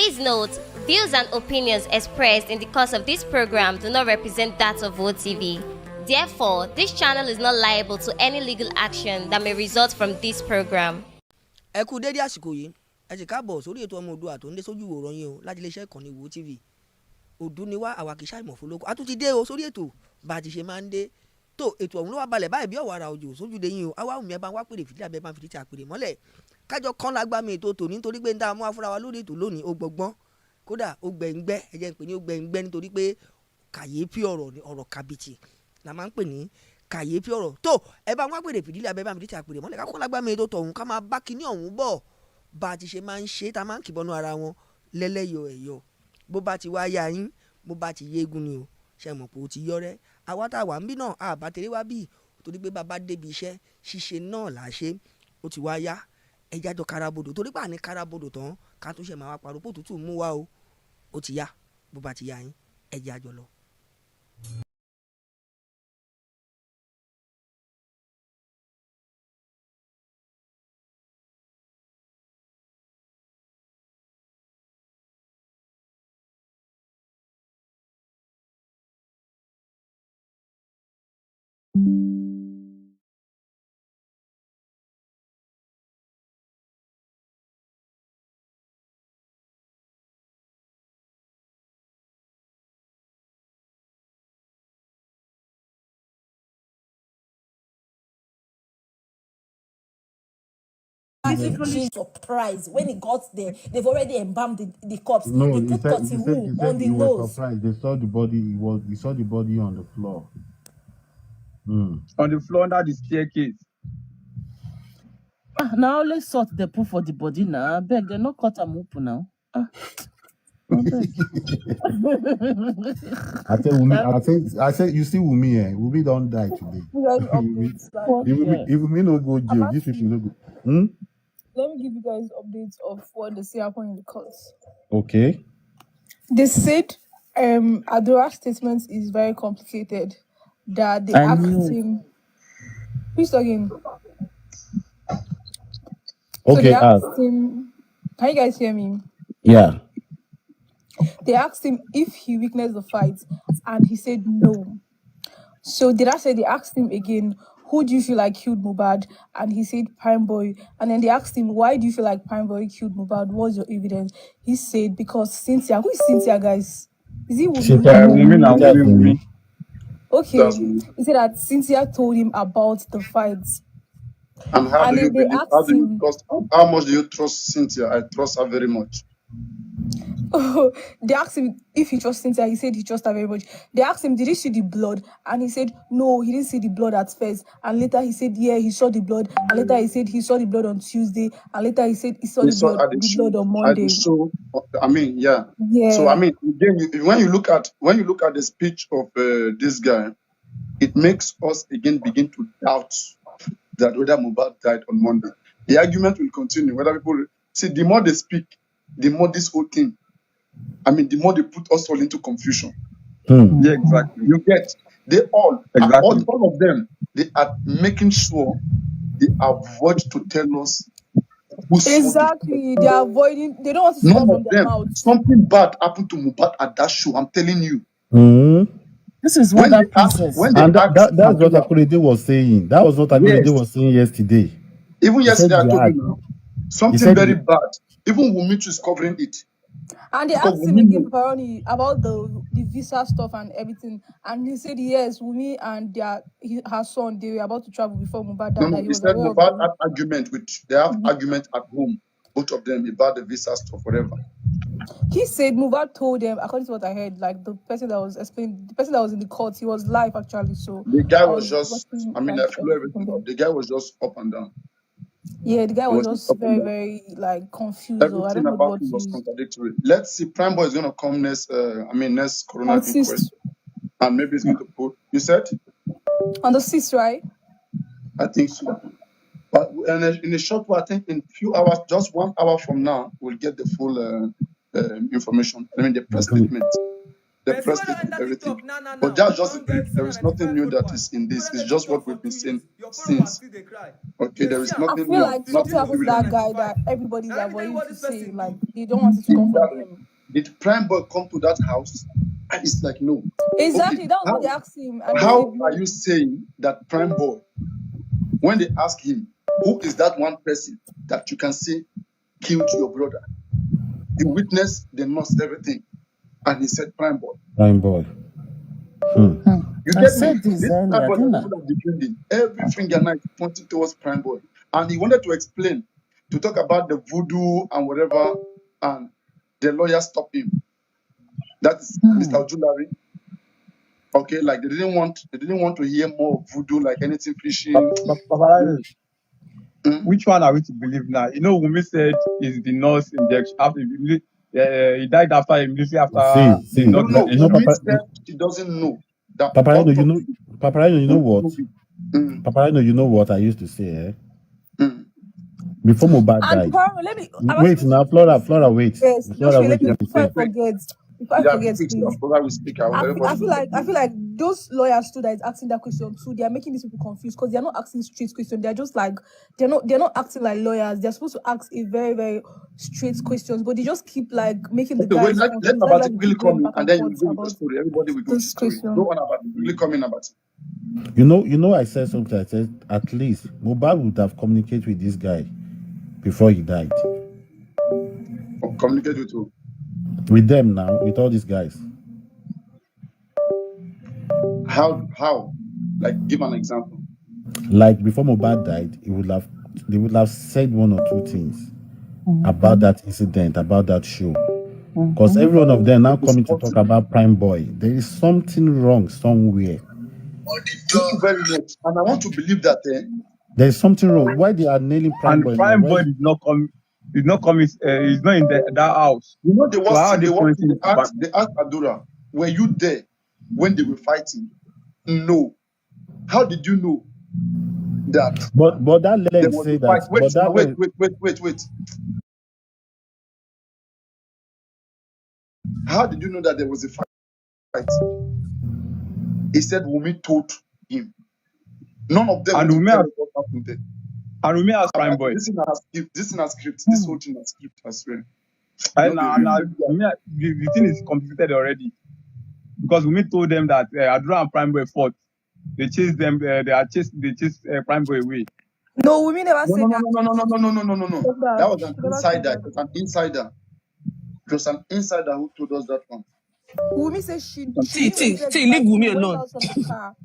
Please note, views and opinions expressed in the course of this program do not represent that of OTV. Therefore, this channel is not liable to any legal action that may result from this program. Ẹ kú dédé àsìkò yìí, ẹ sì káàbọ̀ sórí ètò ọmọ Oòduà tó ń dé sójú ìwòran yín o láti iléeṣẹ́ ìkànnì Wo TV. Òdu ni wá àwa kì í ṣàìmọ̀ fólókó. A tún ti dé o sórí ètò bá a ti ṣe máa ń dé. Tó ètò ọ̀hún ló wá balẹ̀ báyìí bí ọ̀wàrà òjò sójúde yín o. Àwa òmìnira bá ń wá pèrè fìdí abẹ́ bá ń fìdí tí a pèrè mọ́lẹ̀. Kájọ kan lágbá mi ètò tòní nítorí pé ń dá mú afúra wa lórí ètò lónìí ó gbọgbọ́n. Kódà ó gbẹ̀ngbẹ́ ẹ jẹ́ ń pè ní ó gbẹ̀ngbẹ́ nítorí pé kàyéfì ọ̀rọ̀ kàbìtì la máa ń pè ní kàyéfì ọ̀rọ̀. Tó ẹ bá ń wá pèrè fìdí abẹ́ bá ń fìdí tí a pèrè mọ́lẹ̀ ká kọ́ lágbá mi ètò tọ̀hún ká máa bá kinní ọ̀hún bọ̀ bá a ti ṣe máa ń ṣe tá a máa ń kìbọnú ara wọn lẹ́lẹ́yọ̀ ẹ̀yọ̀ bó bá ti wá yá yín bó bá ti yégun ni o ṣe mọ̀ pé ó ti yọrẹ́ àwa tá a wà ń bí náà àbá tèrè wá bí torí pé bàbá débi iṣẹ́ ṣíṣe náà là á ṣe ó ti wá yá ẹja jọ karabodò torí pé àní karabodò tán ká tó ṣe máa wá parọ́ pò tútù mú wá o ó ti yá bó bá ti yá yín ẹja jọ lọ. Physically surprised when he got there. They've already embalmed the corpse. No, they he put said cotton he on the was nose. surprised. They saw the body. He saw the body on the floor. On the floor under the staircase. Now let's sort the proof for the body now. I beg, they're not cut them open now. I beg. I said, you see Wumi, Wumi don't die today. If Wumi no go jail, these people no go. Let me give you guys updates of what they say happened in the courts. Okay. They said Adora's statement is very complicated. That they asked him. Who's talking? So Okay. they asked him. Can you guys hear me? Yeah. They asked him if he witnessed the fight, and he said no. So they asked him again, who do you feel like killed Mohbad? And he said Prime Boy. And then they asked him, why do you feel like Prime Boy killed Mohbad? What's your evidence? He said because Cynthia. Who is Cynthia, guys? Is it Wumi? Wumi. Okay. He said that Cynthia told him about the fights. And how And do you then they believe? asked him, How much do you trust Cynthia? I trust her very much. they asked him if he trusts Cynthia. He said he trusts her very much. They asked him, did he see the blood? And he said, no, he didn't see the blood at first. And later he said, yeah, he saw the blood. And later he said he saw the blood on Tuesday. And later he said he saw the blood on Monday. So I mean, yeah. Yeah. So I mean, again, when you look at the speech of this guy, it makes us again begin to doubt that whether Mohbad died on Monday. The argument will continue. Whether people see, the more they speak, the more this whole thing. I mean, the more they put us all into confusion. Yeah, exactly. You get they all, Exactly. all of them. They are making sure they avoid to tell us who's Exactly. They are avoiding. They don't want to say none from of their them. mouth. Something bad happened to Mohbad at that show. I'm telling you. This is When what they that ask, princess. when they And ask, that's what Akorede was saying. That was what Akorede Yes. was saying yesterday. even He yesterday I said told that. you now, something said very he- bad. Even Wumi is covering it. And they Because asked him Wumi again, knows. Pepperoni, about the visa stuff and everything. And he said, yes, Wumi and her son, they were about to travel before Mohbad died. No, That he he was said aware of Mohbad the... had argument with. They have argument at home, both of them about the visa stuff, whatever. He said Mohbad told them, according to what I heard, like the person that was explaining, the person that was in the court, he was live actually. So The guy I was just. watching, I mean, like, I follow everything everything. up. The guy was just up and down. Yeah, the guy He was was just just up and very, down. very like confused, or I Everything don't know the about word him to was use. contradictory. Let's see. Prime Boy is going to come next. Next Corona On Inquest, 6th, and maybe he's going to put. You said? on the 6th, right? I think so. But in a short while, I think in few hours, just 1 hour from now, we'll get the full information. I mean, the press statement. the press statement, everything. But that's just the brief. There is nothing new that is in this. It's just what we've been saying since. Okay, there is I nothing feel new. like something happened to that guy that everybody's avoiding to say, like they don't want it to come from Exactly. him. Did Prime Boy come to that house? And it's like, no. Exactly, Okay, that was what they asked him. And how he said, are you saying that Prime Boy, when they ask him, who is that one person that you can say killed your brother? The witness, the nurse, everything. And he said, Prime Boy. Prime Boy. You I get me? said this This Prime earlier, Boy didn't that I? people are defending, every finger now is pointing towards Prime Boy. And he wanted to explain, to talk about the voodoo and whatever, and the lawyer stopped him. That is Mr. Ojulari. Okay, like they didn't want to hear more of voodoo, like anything fishy. Papa, which one are we to believe now? You know, Wumi said is the nurse injection after he died after immediately after See, No, Wumi Papa, said she doesn't know that Paparino, you know what? Mm, Paparino, you know what I used to say, eh? mm. Before Mohbad and died. Papa, let me. Wait now, Flora, wait. Yes, Flora, Joshua, wait. let me Yeah, before I quick. forget. Before I Yeah, forget, quick please. stuff. Brother, we speak. I want everybody to know. I feel like those lawyers too that is asking that question too, they are making these people confused because they're not asking straight questions. They're just like they're not acting like lawyers. They're supposed to ask a very, very straight questions, but they just keep like making the Okay, wait, guys let confused. That's Papa why they quickly keep going come in, back and and then you forth go with your about story. Everybody will go with this the story. question. Go on about it. Quickly come in about it. You know, I said something. I said at least Mohbad would have communicated with this guy before he died. Communicate with who? With them now, with all these guys. How? Like, give an example. Like before Mohbad died, they would have said one or two things about that incident, about that show. Because every one of them now coming to talk about Prime Boy. There is something wrong somewhere. Thank you very much. And I want to believe that There is something wrong. Why they are nailing Prime Boy and now? Prime Boy did not come. He's not in that house. you know the So worst how are thing they pointing to Prime? they asked Adura, were you there when they were fighting? No. How did you know that But that there leg was say a fight? that. Wait. How did you know that there was a fight? He said Wumi told him. None of them And will Wumi tell has, us what happened there. and Wumi has Prime Boy. This is a script. This whole thing is script, I swear. And the thing is completed already. Because Wumi told them that Adura and Prime Boy fought. They chased them. They chased Prime Boy away. No, women never No. said that. That was an She never said insider. that. It was an insider. It was an insider who told us that one. Wumi says she knew leave Wumi went alone. out from the car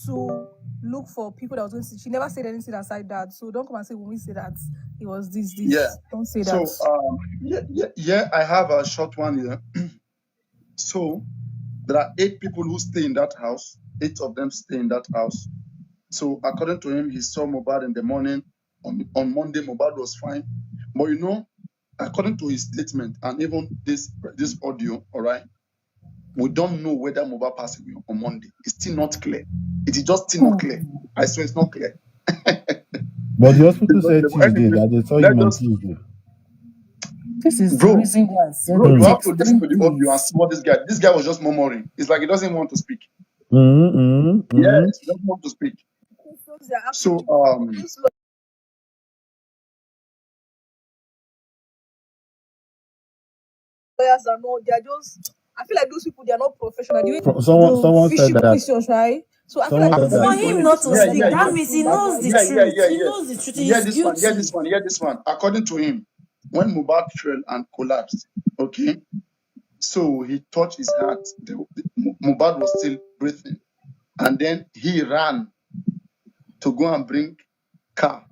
to look for people that was going to see. She never said anything aside that. So don't come and say Wumi said that it was this. Yeah. Don't say So that. I have a short one here. So there are 8 people who stay in that house. 8 of them stay in that house. So according to him, he saw Mohbad in the morning. On Monday, Mohbad was fine. But you know, according to his statement and even this audio, all right, we don't know whether Mohbad passed away on Monday. It's still not clear. It is just still not clear. I swear it's not clear. But the hospital said Tuesday that they saw him on Tuesday. This is the reason why I said you have to listen to the audio and see what this guy was just murmuring. It's like he doesn't want to speak. Yes, he doesn't want to speak. So lawyers are not. They are just. I feel like those people they are not professional. Someone said that. Questions, right? So I feel like for him not to speak, that means he knows the truth. He knows the truth. He is guilty. This one. According to him, when Mohbad fell and collapsed, okay, so he touched his heart. Mohbad was still breathing, and then he ran to go and bring car.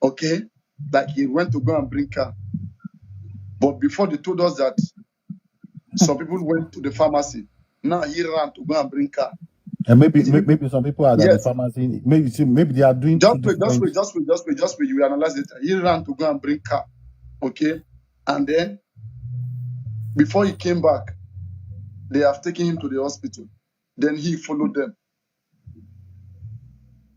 Okay, like he went to go and bring car. But before they told us that some people went to the pharmacy. Now he ran to go and bring car. And maybe some people are at the pharmacy. Maybe they are doing. Just wait. You will analyze it. He ran to go and bring car. Okay, and then before he came back, they have taken him to the hospital. Then he followed them.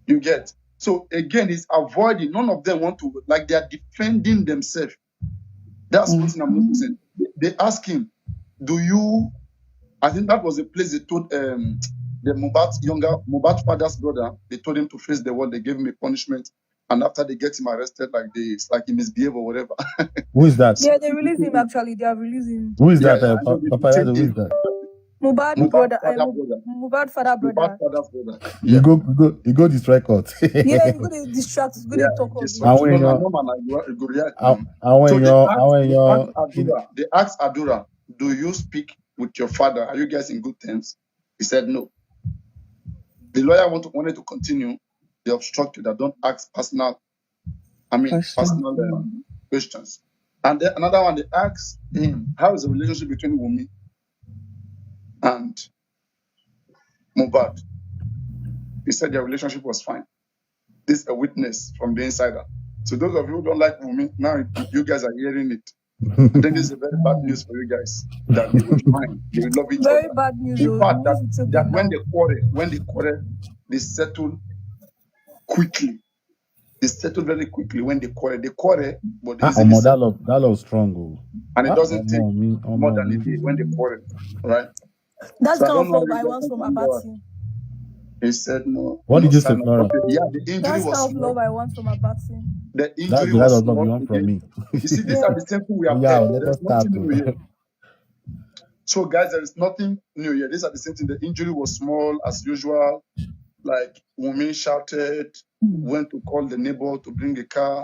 You get? So again, he's avoiding. None of them want to, like, they are defending themselves. That's what I'm noticing. They ask him, do you I think that was the place they told the Mohbad father's brother, they told him to face the world. They gave him a punishment, and after they get him arrested, like this, like he misbehaved or whatever. Who is that? Yeah, they released him actually. They have released him. Who is that? I know they Papaya, detained who is him. that? Mohbad brother, Mohbad father Mohbad brother. father's brother. You go this record. Yeah, you go to distract, you go to talk of this it. one. Àwọn No, èèyàn- no, man, you go react. àwọn So èèyàn- they asked Adura, do you speak with your father? Are you guys in good terms? He said no. The lawyer wanted to continue. They obstructed that. Don't ask personal questions. And then another one, they asked him, how is the relationship between Wunmi and Mohbad? He said their relationship was fine. This is a witness from the insider. So those of you who don't like Wunmi, now you guys are hearing it. I think this is a very bad news for you guys. That they will be fine. They will love each Very other. bad news. In fact, that when now. they quarrel, they settle quickly. They settle very quickly when they quarrel. They quarrel, but they easily settle. that love strong. Oh. And it doesn't take more than a day when they quarrel, right? That's So I kind don't of know love how I you want guys from can go. Abati. He said no. What did you say, sign of- Flora? Okay, yeah, the injury That's was kind of small. love I want from Abati. The That's injury the kind was of love you small. want from me. You see, these are the same thing we have Yeah, heard. let There's us start. nothing new here. So, guys, there is nothing new here. These are the same thing. The injury was small as usual. Like Wunmi shouted, went to call the neighbor to bring a car.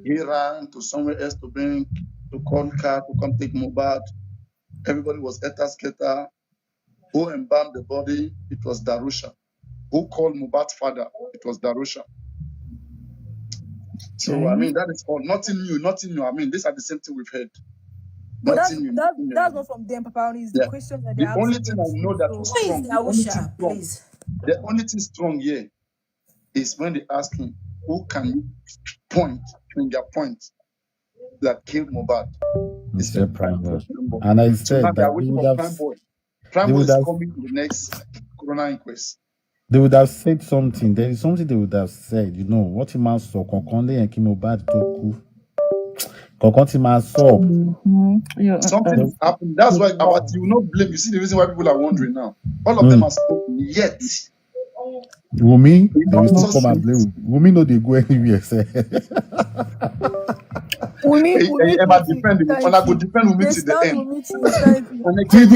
He ran to somewhere else to call car to come take Mohbad. Everybody was scatter. Who embalmed the body? It was Darusha. Who called Mohbad's father? It was Darusha. So, I mean, that is all. Nothing new. I mean, these are the same thing we've heard. But Nothing new. that's not from them, Papa. It's the question that they The asked. only thing I know that was Who strong, is Darusha, please? the only thing strong here is when they ask him, who can you finger point that killed Mohbad? He said Prime Boy. Boy. And I So said now they are that waiting for Prime Boy. Prime Boy is coming in the next Corona Inquest. they would have said something. There is something they would have said. You know what he man saw. Konkonle and Mohbad to ku. Konkonti man saw. Something happened. That's why Abati, you will not blame. You see the reason why people are wondering now. All of them are spoken yet. Wunmi, they will still come and blame. Wunmi no they go anywhere. Say. Wunmi defend him. And I go defend Wunmi to the end. And again,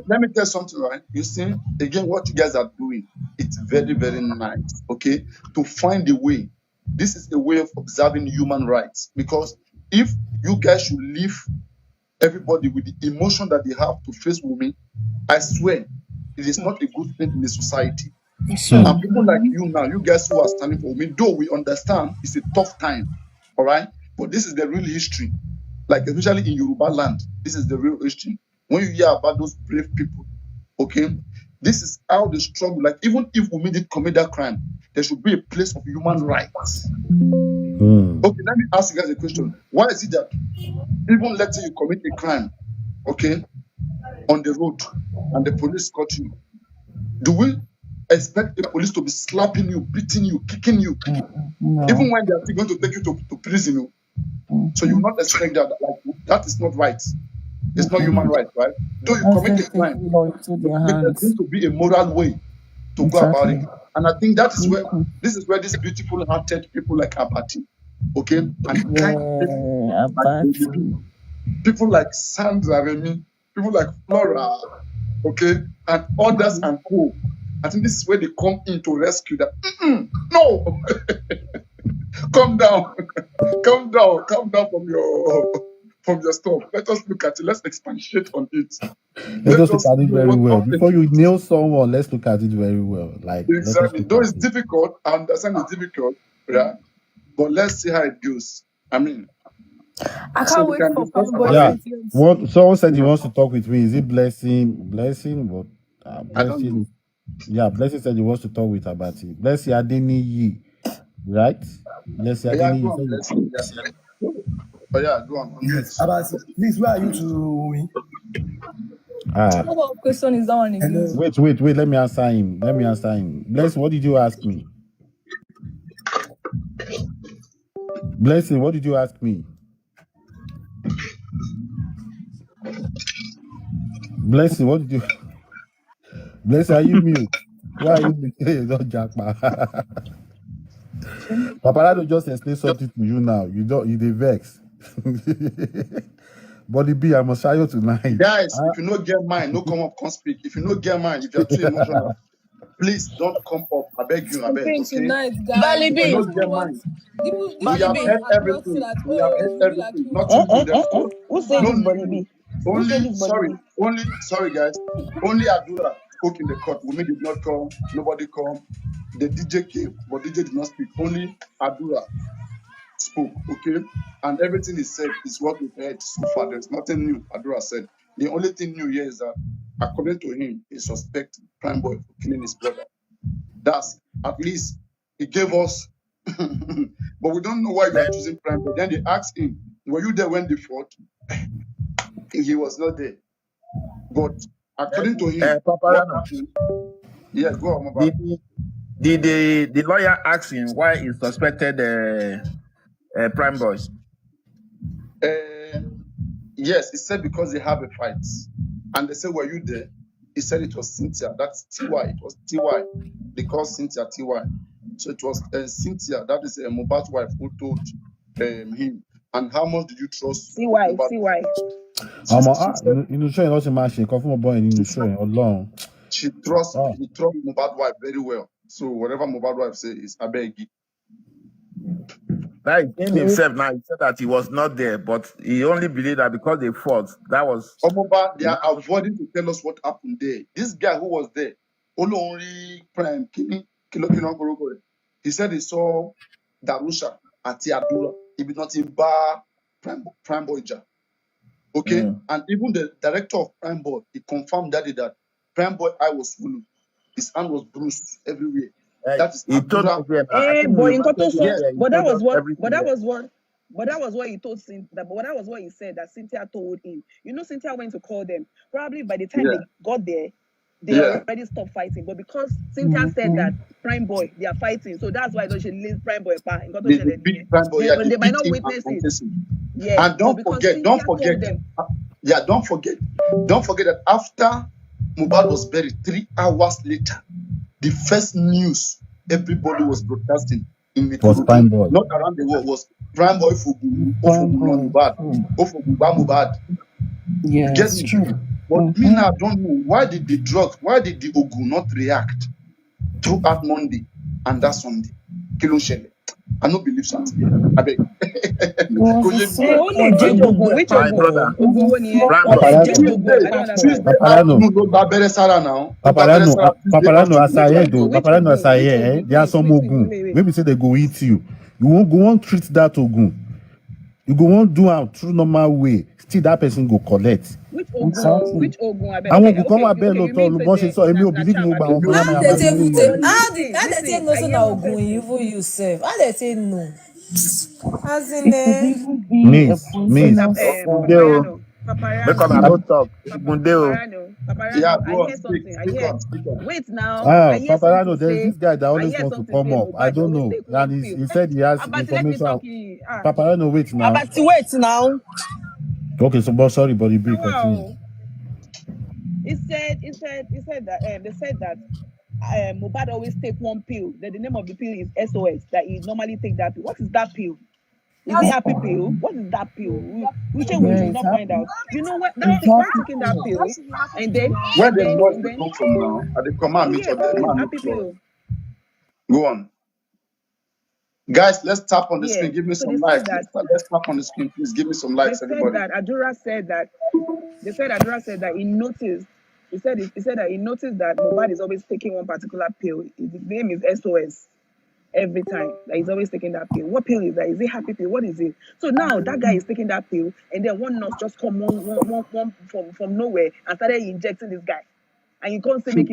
let me tell you something, right? You see, again, what you guys are doing, it's very, very nice, okay? To find a way. This is a way of observing human rights. Because if you guys should leave everybody with the emotion that they have to face Wunmi, I swear, it is not a good thing in the society. And people like you now, you guys who are standing for Wunmi, though we understand it's a tough time, all right? But this is the real history. Like, especially in Yoruba land, this is the real history. When you hear about those brave people, okay, this is how they struggle. Like, even if Wunmi did commit that crime, there should be a place of human rights. Okay, let me ask you guys a question. Why is it that even let's say you commit a crime, okay, on the road, and the police caught you, do we expect the police to be slapping you, beating you, kicking you, even when they are going to take you to prison? So you will not expect that. Like, that is not right. It's not human right, right? Though you commit a crime, there's going to be a moral way to go about it. And I think that is where this is where these beautiful-hearted people like Abati, okay, and kind people like people like Sandra Remy, people like Flora, okay, and others and co. I think this is where they come in to rescue that. No, calm down, calm down from your stuff. Let us look at it. Let's expatiate on it. Let us look at it very well. Before you nail someone, let's look at it very well. Like, exactly. Though it's difficult, I understand it's difficult, yeah. But let's see how it goes. I mean, I can't wait for Prime Boy. Someone said he wants to talk with me. Is it Blessing? What? Blessing. Yeah, Blessing said he wants to talk with Abati. Blessing Adeniyi, right? Blessing Adeniyi. Oh yeah, go on. Yes, Abati, please, where are you to me? What question is that one again? Wait. Let me answer him. Blessing, what did you ask me? Blessing, what did you ask me? Blessing, what did you? Blessing, are you mute? Why are you mute? Don't jack, Paparazzo just explain something to you now. You don't. You dey vex. Body B, I must show you tonight. Guys, if you no get mine, no come up, come speak. If you no get mine, if you're too emotional, please don't come up. I beg you, I beg. Campaign Okay. tonight, guys. Bali If you B. no People get want mine, people. we have People heard are not so everything. that We have heard we will everything. accuse Nothing new. Therefore, Who said no this, new Bali thing. B? Who said Only this, Bali B? sorry guys. Only Adura spoke in the court. Wumi did not come. Nobody come. The DJ came, but DJ did not speak. Only Adura spoke. Okay, and everything he said is what we've heard so far. There's nothing new. Adura said. The only thing new here is that, according to him, he suspects Prime Boy for killing his brother. That's at least he gave us. But we don't know why you are choosing Prime Boy. Then they asked him, "Were you there when they fought?" He was not there. But according to him, what Paparano, happened? Yeah, go on, Mohbad. did the lawyer ask him why he suspected Prime Boy? Yes, he said because they have a fight. And they said, "Were you there?" He said it was Cynthia. That's TY. It was TY. They called Cynthia TY. So it was Cynthia, that is Mohbad's wife, who told him. And how much did you trust CY, Mohbad? CY. You know, showing also my shit. Come from a boy in the showing alone. He trusts Mohbad's wife very well. So whatever Mohbad's wife says is abegi. Like him himself now, he said that he was not there, but he only believed that because they fought, that was. Mohbad, they are avoiding to tell us what happened there. This guy who was there, only Prime he said he saw Darusha at Adura. He did not in bar Prime Boy. Okay, and even the director of Prime Boy, he confirmed that Prime Boy eye was swollen, his hand was bruised everywhere. That is he told us but that was what he told Cynthia. But that was what he said that Cynthia told him. You know, Cynthia went to call them. Probably by the time they got there, they already stopped fighting. But because Cynthia said that Prime Boy, they are fighting, so that's why they should leave Prime Boy apart. They beat Prime Boy. They might not witness it. Yeah, and don't forget that after Mohbad was buried, 3 hours later, the first news everybody was broadcasting in Metro, not around the world, was Prime Boy Mohbad. Yeah, it's true. But me now, I don't know why did the Ogun not react throughout Monday and that Sunday? Kilo Shele. I don't believe something. I beg. Which brother? Paparano Asaye, there are some Ogun. Maybe say they go eat you. You won't go on treat that Ogun. You go on do out through normal way. Still that person go collect. Which Ogun? Which Ogun? I want to come and beg no talk. But she saw Emi believe no about. How they say no so na Ogun even you serve? How they say no? As in Miss. Paparano. Because I don't talk. Paparano, yeah, I hear something. Wait now. Paparano, there's this guy that always wants to come up. I don't know. And he said he has information. Paparano, wait now. Wait now. Okay, so sorry, Body B, continue. He said that they said that Mohbad always take one pill. That the name of the pill is SOS. That he normally take that pill. What is that pill? Is it happy pill? What is that pill? We should not find out. You know what? That's taking that pill, and then where the noise come from now? At the command meet of the man. Happy pill. Go on, guys. Let's tap on the screen. Give me some likes. Let's tap on the screen, please. Give me some likes, everybody. Adura said that he noticed. He said that he noticed that Mohbad is always taking one particular pill. His name is SOS. Every time that he's always taking that pill. What pill is that? Is it happy pill? What is it? So now that guy is taking that pill, and then one nurse just come one from nowhere and started injecting this guy, and you can't say make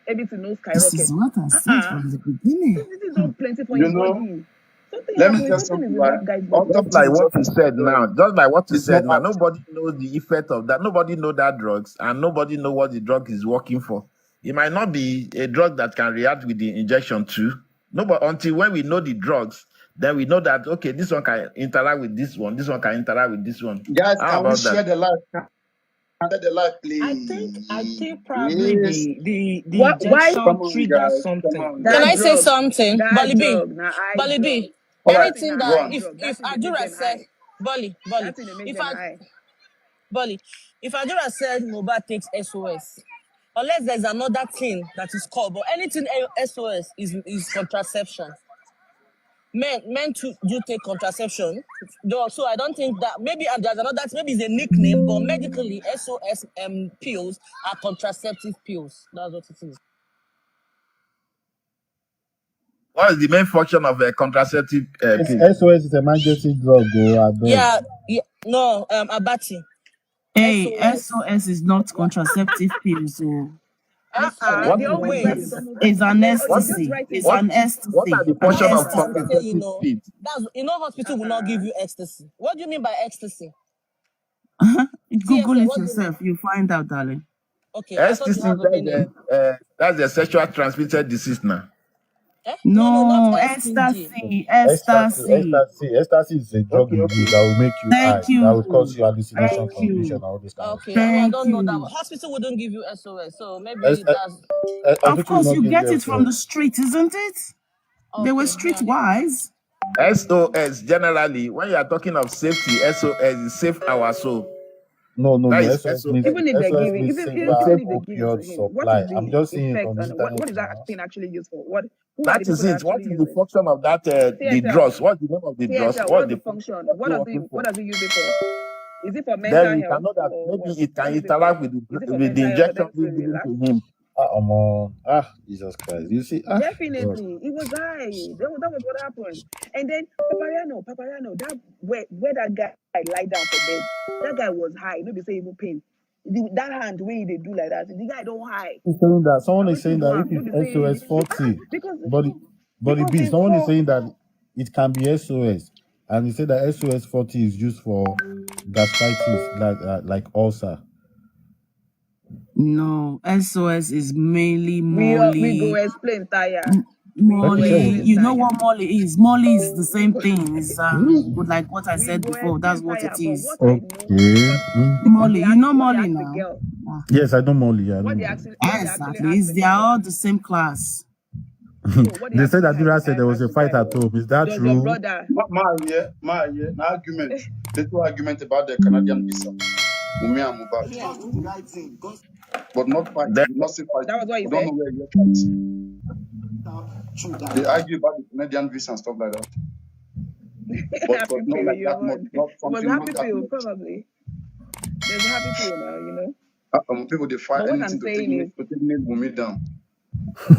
everything no skyrocket. This is what I said from the beginning. This is not plenty for your body. Let me tell something. Just like what he said now. Nobody knows the effect of that. Nobody knows that drugs, and nobody knows what the drug is working for. It might not be a drug that can react with the injection too. No, but until when we know the drugs, then we know that okay, this one can interact with this one can interact with this one. Guys, can we share the live? Let the light I play. think probably Yes. the Why injection Come on, triggers guys. Come something. on, Can that I say guys. drug? something? That Bolly B. drug, now I Bolly drug. B. All right, That thing Anything na go that high on. drug. That if thing they make Adura them said high. Bolly, That thing they make if them high. If Adura said Mohbad takes SOS, unless there's another thing that is called, but anything SOS is contraception. Men too do take contraception, though, so I don't think that maybe there's another, maybe it's a nickname, but medically SOS pills are contraceptive pills. That's what it is. What is the main function of a contraceptive It's pill? SOS is emergency drug, go I beg. Yeah, no, Abati. Hey, SOS. SOS is not contraceptive pills, so What They is always Wait, write the it almost it's an they what just ecstasy. write it. It's an what are ecstasy. the An function of ecstasy, ecstasy. contraceptive pills? that's, hospital will not give you ecstasy. What do you mean by ecstasy? Google TSA, it what do you mean? yourself. You find out, darling. Okay, I thought you have a meaning. That's a sexual transmitted disease now. No, not No, STD. ecstasy. Ecstasy is a drug you use that will make you high, Thank that will cause you. you hallucination, Thank confusion, you. all this kind of Okay, stuff. I Thank don't know that. you. Hospital wouldn't give you SOS, so Es- maybe eh, that's Of Hospital will course, not you give get you it from the SOS. street, isn't it? They were okay. Yeah. streetwise. SOS generally, when you are talking of safety, SOS is save our soul. No. That is SOS SOS. means Even if they're SOS giving, means even safer if they give it to opioid him, what is supply. I'm the just seeing it effect on the and what internet is that now. thing actually used for? Who are the That is people that it. What actually is use the it? function of that the TSL, drugs? What's the name of the drugs? TSL. What What's the the function? what are working What for? does it use it for? Is it for Then mental we can health know that or maybe what? it What can is it for? interact with Is it for with the mental health for injection them to being given relax? to him. Jesus Christ. You see, God. Definitely, it was high. That was what happened. And then Papayano, that where that guy lie down for bed, that guy was high. Nobody say even pain. That hand way they do like that, the guy don't high. Saying that someone I is wait to saying do that him. if Nobody it's say SOS 40, because but it be it's someone is for saying that it can be SOS, and he said that SOS 40 is used for gastritis, like ulcer. No, SOS is mainly we go Molly. explain tire. We go Molly, explain you know tire. what Molly is? Molly is the We same go thing. It's like what I we said go before. That's explain what it tire. But is. what I know, because Molly, you know what they Molly asked the now. girl, Yes, I know Molly. I know what they Molly. actually Exactly. asked the They are guy. all the same class. No, what they They said actually that Dura said there was asked a the fight guy at was, home. Is that does your true? brother? An argument. Little argument about the Canadian visa. Umi and Mohbad. But not fight. Then We not say fight. That was what he We don't said. know where you fight. They argue about the Canadian visa and stuff like that. But Happy not pill, like you that much. want. Not It was something happy not that pill, much. probably. There's a happy pill now, you know. People they fight But what I'm anything to saying is, take Umi down.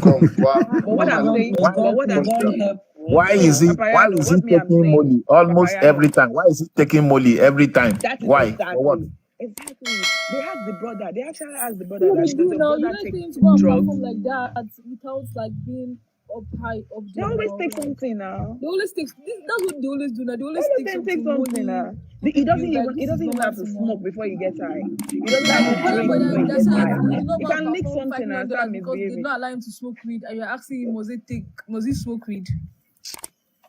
Come, but what I'm saying, but what I'm saying, why is he Papayano, what me I'm taking saying, Molly almost Papayano, every time? Why is he taking Molly every time? that is Why? For what? exactly. They asked the brother. They actually asked the brother What they that does do your now, you brother don't take think to go and drugs? perform like that without like being up high up They there always now. take Like, something now. they always take that's what they always do now. They always All of take them take something something money. now. He doesn't Like even this is have normal to thing smoke now. before he gets high. He doesn't have Like to when drink but before he they're gets saying high. he did not He go and can lick perform $5 something and million start because they did misbehaving. not allow him to smoke weed, and you're asking him, must he smoke weed?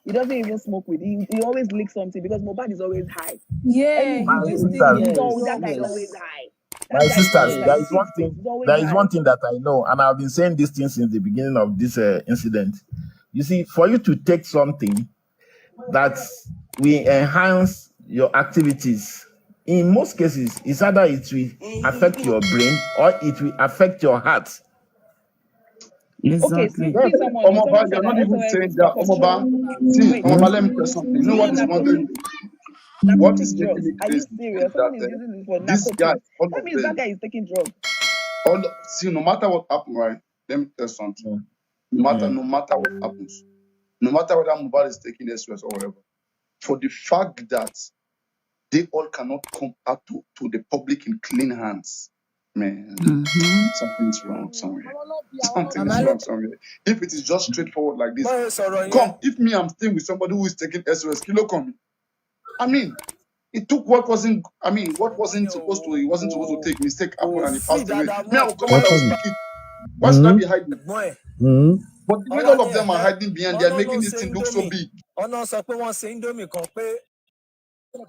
He doesn't even smoke with. He always licks something because Mohbad is always high. Yeah, Any he My always video take sisters, he's all that drugs. guy is always high. my That guy is sisters, always high. there You is see one his face, thing. he's always There is high. one thing that I know, and I've been saying this thing since the beginning of this incident. You see, for you to take something that will enhance your activities, in most cases, it's either it will affect your brain or it will affect your heart. Okay, Exactly. see someone Omoba, said you're not that even SOS saying is for that. control. See, Wait, Omoba, let me tell you something. You know is what it is bothering me? What narcotic is making drugs? me Are you crazy serious? is Someone is that using it for this guy, narcotics. all That of means that them, guy is taking drugs. see, no matter what happens, right? Let me tell you something. Mm. No matter what happens, no matter whether Mohbad is taking SOS or whatever, for the fact that they all cannot come out to the public in clean hands, man, something's wrong somewhere. Something is wrong somewhere. If it is just straightforward like this, come. If me, I'm staying with somebody who is taking SOS, kilo come. I mean, it took what wasn't. I mean, what wasn't supposed to. He wasn't supposed to take. Mistake happened and he passed away. Me, I will come out. I will speak it. Why should I be hiding? But the way all of them are hiding behind, they are making this thing look so big.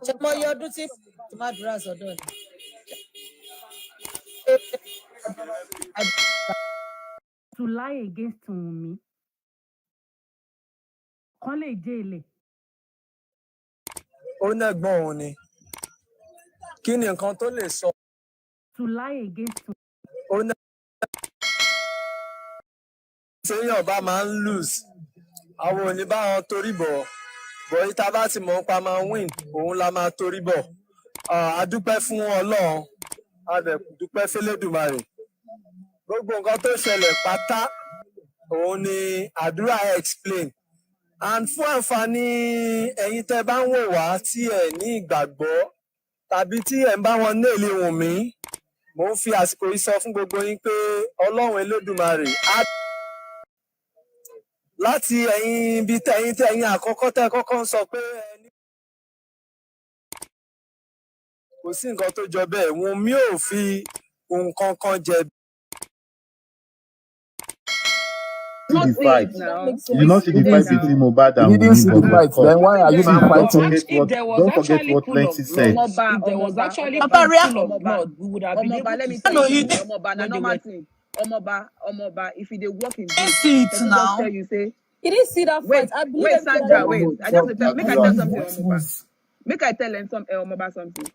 Ṣé mo yọ ọdún tí Màdúrà sọ́dọ̀ ni? to lie against me. Kán lè jẹ́lẹ̀. Ó nẹ́gbọ́n òun ni. Kí ni nǹkan tó lè sọ? To lie against me. Ó nẹ́ téèyàn bá máa ń lose. Àwọn ò ní bá wọn torí bọ̀. Bọ̀ yìí tá a bá ti mọ̀ pa máa win, òun la máa torí bọ̀. A dúpẹ́ fún Ọlọ́run, a dẹ̀ dúpẹ́ f'Elédùmarè. Gbogbo nǹkan tó ṣẹlẹ̀ pátá, òun ni àdúrà explain. And fún àǹfààní ẹ̀yin tẹ́ bá ń wò wá tí ẹ̀ ní ìgbàgbọ́ tàbí tí ẹ̀ ń bá wọn ní èlé Wùnmí, mò ń fi àsìkò yìí sọ fún gbogbo yín pé Ọlọ́run Elédùmarè á láti ẹ̀yin ibi tẹ̀yin àkọ́kọ́ tẹ́ kọ́kọ́ ń sọ pé ẹni kò sí nǹkan tó jọ bẹ́ẹ̀. Wùnmí ò fi nǹkan kan jẹ̀bi. See the fight. You not see the fight between Mohbad and You didn't see the Wunmi, fight. but Then why are you see, now fighting? don't forget what Plenty said. If there was actually full of blood, we would have been able to see Omoba na normal thing. Omoba, if he dey work in good, see it person now. just tell you say, He didn't see that wait, fight. I believe wait, everything Sandra, that wait. happened. I just tell, make I tell something, What Omoba. was- Make I tell them Omoba something.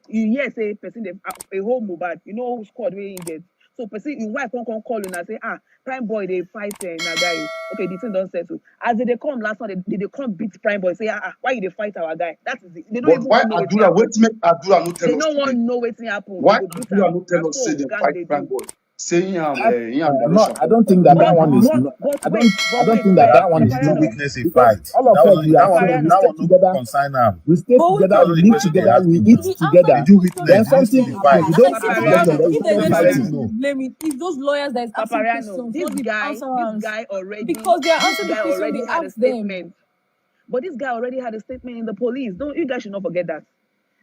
You hear say person dey a whole Mohbad. You know who squad wey injured. So person, his wife come call you and say, Prime Boy they fight na guy. Okay, the thing don't settle. As they come last one, they come beat Prime Boy. Say, why you dey fight our guy? That is it. They don't But even why know wetin Adura? happen. Wait, make Adura no tell They us don't want today. know wetin happen. Why They go beat Adura am. no tell Na us say so they gang fight dey Prime do. Boy? Saying I Darusha I don't think that one is. But I wait, don't think that one is He do true. Papariano. witness a Because fight. all of That us one, we are that friends. one, We that stay one no together. concern am. We stay But wait, together. That's not We the live question they together. ask We you eat now. the answer together. Did you to the question Then witness? is Did you see something the asking, fight? happens. We and I don't say eat for together. him, Then Papariano. we if start there's fighting. anybody Papariano. to blame it, it's those lawyers that is asking Papariano. questions, This not the guy answerers. already, Because they are this answering the guy question they already had a asked them. statement. But this guy already had a statement in the police. Don't you guys should not forget that.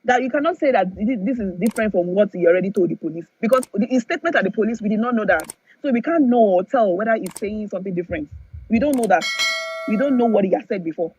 That you cannot say that this is different from what he already told the police. Because his statement at the police, we did not know that. So we can't know or tell whether he's saying something different. We don't know that. We don't know what he has said before.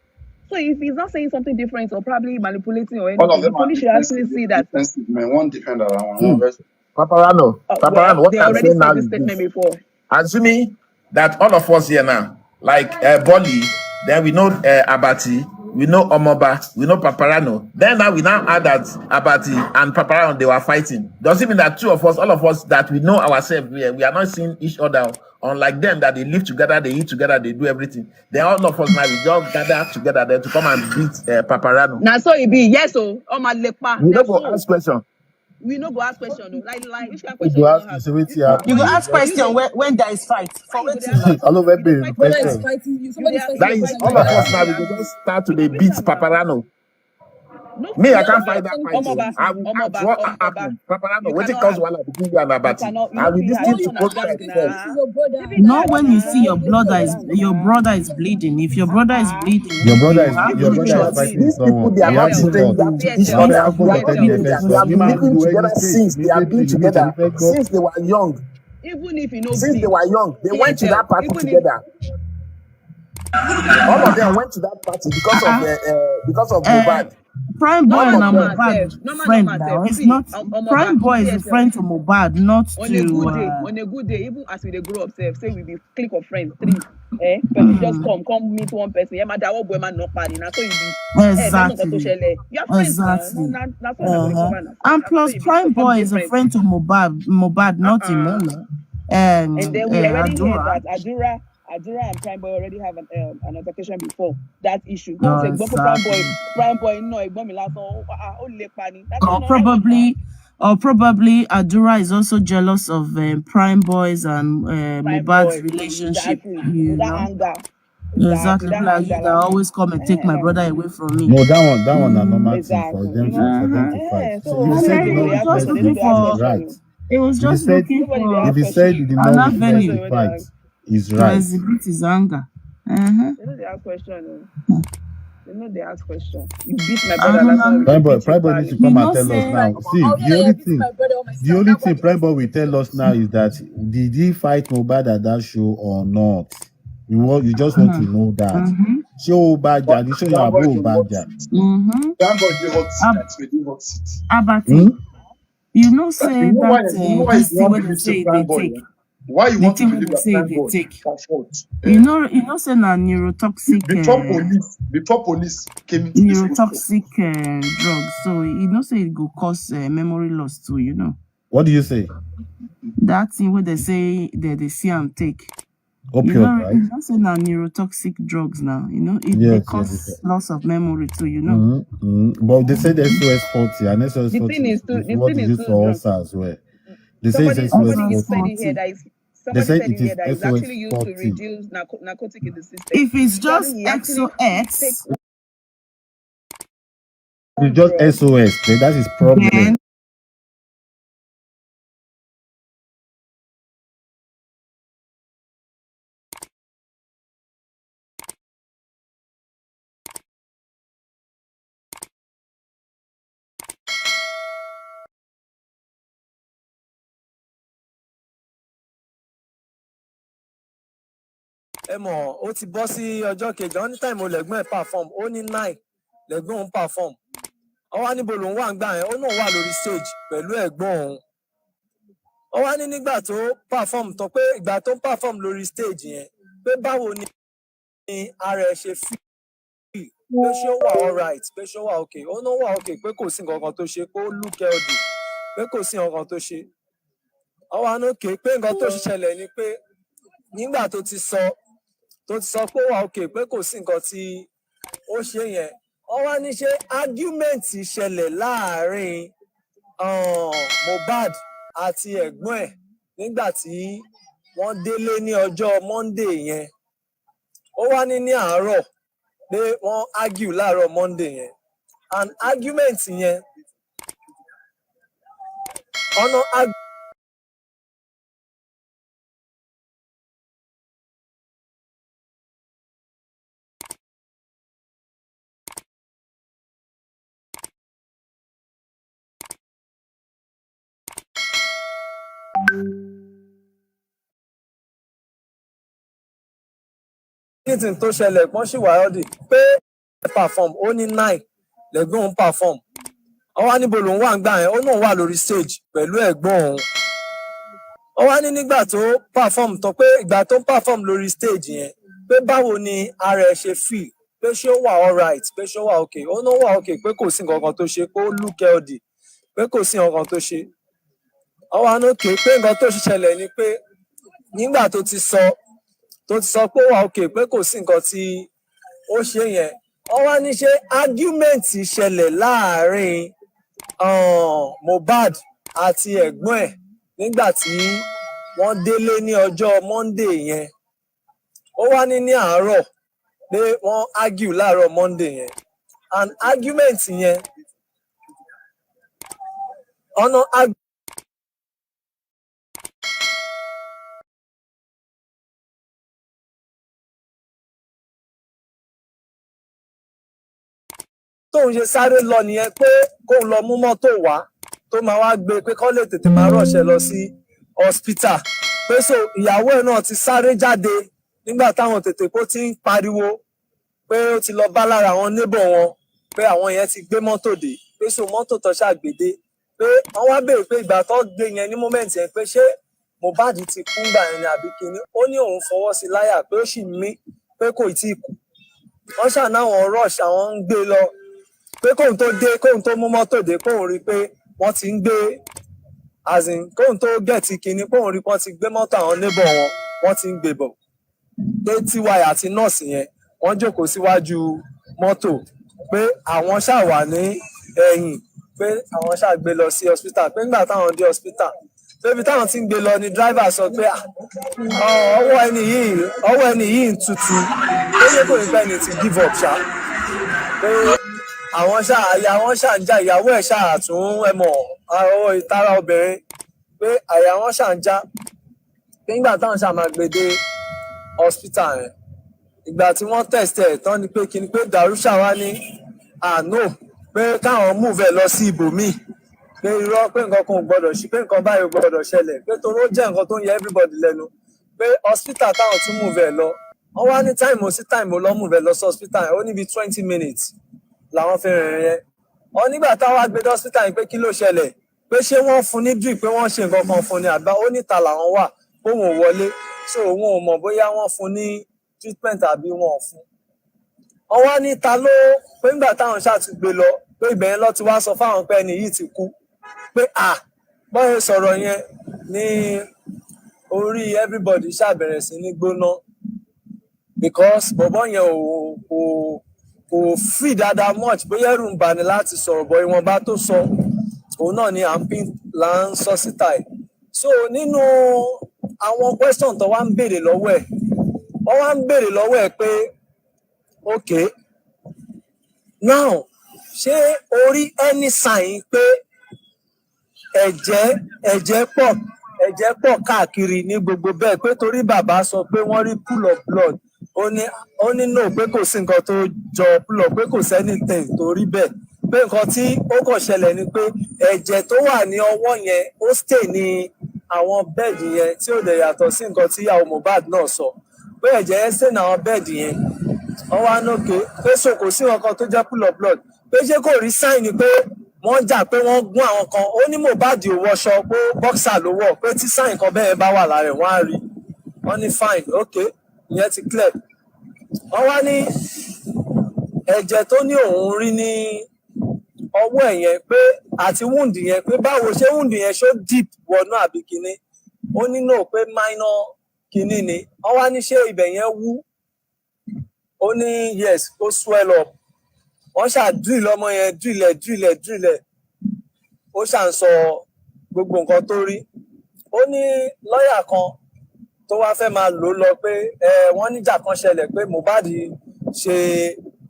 So if he's not saying something different or probably manipulating or all of anything, the them are police should actually defensive. They see are that. defensive, man. One defender and one See, versus. Paparano, Well, what they I'm already saying now said this is this. statement before. Assuming that all of us here now, like Bolly, then we know Abati, we know Omoba, we know Paparano. Then now we now add that Abati and Paparano, they were fighting. Does it mean that two of us, all of us, that we know ourselves, we are not seeing each other, unlike them that they live together, they eat together, they do everything. Then all of us now, we just gather together then to come and beat Paparano. Now so it be yes oh my lepa. We Now don't go so ask question. we no go ask question though. Like which kind of If question you you ask want me, have? say wait You, happen, You go but ask you question dey when there is fight. why For you go dey waiting ask now. question? all over You dey the fight Whether for it's question. question. fighting you, You dey somebody's ask fighting That you dey your is fight friend, all you for of are us question. now. You asking. dey We ask go me. just start to You dey the beat beat am now. Paparano. No, Me, I no, can't no. fight that fight. Somebody's I fighting. will ask what happened. Paparano, You what it cannot cause ask. while between you and You Abati? cannot. You I know will fit this hide. thing No, This you to one na both can't. gang sides This, first. this is na. your brother. If you You na Not can't gang when fight you for na. see your somebody brother else's is Gang brother. your na. brother is bleeding. If your brother is bleeding, Your brother you is have your no brother is But choice. fighting these people, someone. they are He not has CSL. no fault. strangers to each CSL. Wàá fẹ́ other. kó They gbọ́dọ̀ are not tẹ́ni CSL. yẹn living. fẹ́ They sọ. have Mi been máa living lo any together stage since they have been immediately. Mi tèmi together. fẹ́ gbọ́. Since they were young. Even if you no Since they bleed. were young, they went to CSL. that party Even if together. All of them went to that party because of Mohbad. Prime boy All normal of and normal them. self. Mohbad friend Normal self. now. It's See, not Omoba, Prime boy is a CSL. friend to Mohbad, not On a to good day, even as we dey grow up, say we be clique of friends, three. Person just come meet one person. Yeah, my dad, what boy man not party. Now so you be. Femo koto exactly. shele. You are friends now. No, Exactly. that's why I go Uh-huh. recover now. And Now so plus you be. So Prime come boy is a different. friend to Mohbad, not Uh-uh. Imola. And then we already heard Adura. that Adura and Prime Boy already have an altercation before that issue. No, Don't say for exactly. Prime Boy no, Igbon mi last oh le pani. That's not how it Or probably Adura is also jealous of Prime Boys and Prime Mohbad's Boy, relationship, exactly. you With that know. anger. Exactly. Exactly. That Like anger you that last. always come and take my brother away from me. No, that one a normal thing for Exactly. them You know? to fight. So So if he And said then he he did not was just witness they know looking they ask it, for he's question. right. he was If he just said looking Nobody they for if ask he said he question. did an not witness avenue the fight, he's to right. exhibit his anger. Uh-huh. They know they ask question. They know they ask question. You beat my brother And last one, we go beat you Prime Boy needs to pally. you come and know tell us say now. See, I'll hear that you're beating my brother or my the sister. only Now go thing and Prime Boy defend will tell us yourself. now is that did he fight Mohbad at that show or not? You just want to know that. Show Baja, the show you Prime are Boy both dey hot Baja. seat. Prime Boy dey hot seat. I swear dey hot seat. Abati, you know You say know why? that You know why you this thing won't when they believe say say they Prime Boy? take. Why you The want to thing when believe they that say prime they boy take. can fault? You know, say na neurotoxic, Before police came into this whole stuff. drugs. So you know, say it go cause memory loss too. You know. What do you say? That thing where they say that they see and take. Opioid, right? You know, say na neurotoxic drugs now. You know, they Yes. cause loss of memory too. You know. But they say the SOS 40 and SOS The 40 thing is is the what thing is is used too for drunk. ulcers as well. They say it's SOS Somebody 40. said it here that is They somebody say said it it here is that is SOS actually used to 40. reduce narcotic in the system. If it's So just he actually XOX, takes It's just drugs. SOS. That is problem. then ẹ mọ̀ ó ti bọ́ sí ọjọ́ kejì wọn ní táìmù lẹ́gbọ́n ẹ̀ perform ó ní 9 lẹ́gbọ́n òun perform ó wá níbo lòun wà ń gbà yẹn ó náà wà lórí stage pẹ̀lú ẹ̀gbọ́n òun ó wá ní nígbà tó perform tán pé ìgbà tó ń perform lórí stage yẹn pé báwo ni ara ẹ̀ ṣe fi pé ṣé ó wà alright pé ṣé ó wà okay ó náà wà okay pé kò sí nǹkan kan tó ṣe pé ó look healthy pé kò sí nǹkan kan tó ṣe ó wá ní okay pé nǹkan tó ṣẹlẹ̀ ni pé nígbà tó ti sọ pé ó wà okay pé kò sí nǹkan tí ó ṣe yẹn wọ́n wá ní ṣe argument ṣẹlẹ̀ láàrin Mohbad àti ẹ̀gbọ́n ẹ̀ nígbà tí wọ́n délé ní ọjọ́ Monday yẹn ó wá ní àárọ̀ pé wọ́n argue láàárọ̀ Monday yẹn and argument yẹn ọ̀nà anything tó ṣẹlẹ̀ pọ́n sì wà ọ́dì pé perform ó ní 9 lẹ́gbọ́n òun perform ó wá níbo lòun wà ń gbà yẹn ó náà wà lórí stage pẹ̀lú ẹ̀gbọ́n òun ó wá ní nígbà tó perform tán pé ìgbà tó ń perform lórí stage yẹn pé báwo ni ara ẹ̀ ṣe feel pé ṣé ó wà alright pé ṣé ó wà okay ó náà wà okay pé kò sí nǹkan kan tó ṣe pé ó look healthy pé kò sí nǹkan kan tó ṣe ó wá ní okay pé nǹkan tó ṣẹlẹ̀ ni pé nígbà tó ti sọ pé ó wà okay pé kò sí nǹkan tí ó ṣe yẹn wọ́n wá ní ṣe argument ṣẹlẹ̀ láàrin Mohbad àti ẹ̀gbọ́n ẹ̀ nígbà tí wọ́n délé ní ọjọ́ Monday yẹn ó wá ní àárọ̀ pé wọ́n argue láàárọ̀ Monday yẹn and argument yẹn ọ̀nà tóun ṣe sáré lọ nìyẹn pé kóun lọ mú mọ́tò wá tó máa wá gbé pé kó lè tètè máa rọ̀ṣẹ̀ lọ sí hospital pé so ìyàwó ẹ̀ náà ti sáré jáde nígbà táwọn tètè kó ti ń pariwo pé ó ti lọ bá lára àwọn neighbor wọn pé àwọn yẹn ti gbé mọ́tò dé pé so mọ́tò tó ṣàgbédé pé wọ́n wá béèrè pé ìgbà tó gbé yẹn ní moment yẹn pé ṣé Mohbad ti kú gbà yẹn ni àbí kíní ó ní òun fọwọ́ sí láyà pé ó sì mí pé kò tí ì kú wọ́n ṣànáwọn rush àwọn ń gbé lọ pé kóun tó mú mọ́tò dé kóun rí pé wọ́n ti ń gbé kóun tó gẹ̀ẹ́tì kínní kóun rí pé wọ́n ti gbé mọ́tò àwọn neighbor wọn wọ́n ti ń gbé bọ̀ pé tiwáyà àti nọ́ọ̀sì yẹn wọ́n jókòó síwájú mọ́tò pé àwọn ṣáà wà ní ẹ̀yìn pé àwọn ṣáà gbé lọ sí hospital pé nígbà táwọn dé hospital pé ibi táwọn ti ń gbé lọ ni driver sọ pé ọwọ́ ẹni yìí ń tutù ó yẹ kó nípa ẹni ti give up ṣá pé àwọn àyà wọn ṣáà ń já ìyàwó ẹ̀ ṣáà tún ọwọ́ ìtara obìnrin pé àyà wọn ṣáà ń já pé nígbà táwọn ṣáà máa gbé dé hospital yẹn ìgbà tí wọ́n test ẹ̀ tán ni pé kí ni pé Darusha wá ní àánú pé káwọn move ẹ̀ lọ sí ibòmíì pé irọ́ pé nǹkan kan ò gbọ́dọ̀ ṣe pé nǹkan báyìí ò gbọ́dọ̀ ṣẹlẹ̀ pé torí ó jẹ́ nǹkan tó ń yẹ everybody lẹ́nu pé hospital táwọn tún move ẹ̀ lọ wọ́n wá ní time sí time lọ move ẹ̀ lọ sí hospital yẹn ó níbi 20 minutes làwọn fi rìnrìn yẹn wọ́n nígbà táwọn agbèdè hospital yẹn pé kí ló ṣẹlẹ̀ pé ṣé wọ́n fún ní drip pé wọ́n ṣe nǹkan kan fún ni àgbà ó níta làwọn wà kóun ò wọlé so òun ò mọ̀ bóyá wọ́n fún ní treatment àbí wọn ò fún. Wọ́n wá ní ta ló pé nígbà táwọn ṣàtúgbé lọ pé ibẹ̀ yẹn lọ ti wá sọ fáwọn pé ẹni yìí ti kú pé bọ́ọ̀ sọ̀rọ̀ yẹn ní orí everybody ṣàbẹ̀rẹ̀ sí ní gbóná because bọ̀bọ́ yẹn kò free dáadáa much bóyá ẹ̀rù ń bani láti sọ̀rọ̀ bọ́ ìwọ̀nba tó sọ òun náà ni à ń sọ síta ẹ̀. So nínú àwọn question tó wá ń béèrè lọ́wọ́ ẹ̀ wọ́n wá ń béèrè lọ́wọ́ ẹ̀ pé okay now ṣé o rí any sign pé ẹ̀jẹ̀ pọ̀ káàkiri ní gbogbo bẹ́ẹ̀ pé torí bàbá sọ pé wọ́n rí pool of blood ó ní no pé kò sí nǹkan tó jọ pool of pé kò sẹ́nìtẹ̀ torí bẹ́ẹ̀ pé nǹkan tí ó kàn ṣẹlẹ̀ ni pé ẹ̀jẹ̀ tó wà ní ọwọ́ yẹn ó stay ní àwọn bẹ́ẹ̀dì yẹn tí ó dẹ̀ yàtọ̀ sí nǹkan tí ìyàwó Mohbad náà sọ pé ẹ̀jẹ̀ yẹn stay ní àwọn bẹ́ẹ̀dì yẹn wọ́n wá nókè pé so kò sí nǹkan tó jẹ́ pool of blood pé ṣé kò rí sign ni pé wọ́n jà pé wọ́n gún àwọn kan ó ní Mohbad ò wọṣọ pé boxer ló wọ̀ pé tí sign kan bẹ́ẹ̀ bá wà lára ẹ̀ wọ́n á rí wọ́n ní fine okay ìyẹn ti clear. Wọ́n wá ní ẹ̀jẹ̀ tó ní òun rí ní ọwọ́ ẹ̀ yẹn pé àti wound yẹn pé báwo ṣé wound yẹn ṣó deep wọnú àbí kinní ó ní no pé minor kinní ni wọ́n wá ní ṣé ibẹ̀ yẹn wú ó ní yes ó swell up wọ́n ṣáà drill ọmọ yẹn drillẹ̀ ó ṣáà ń sọ gbogbo nǹkan tó rí ó ní lọ́ọ̀yà kan tó wá fẹ́ máa lò lọ pé wọ́n níjà kan ṣẹlẹ̀ pé Mohbad ṣe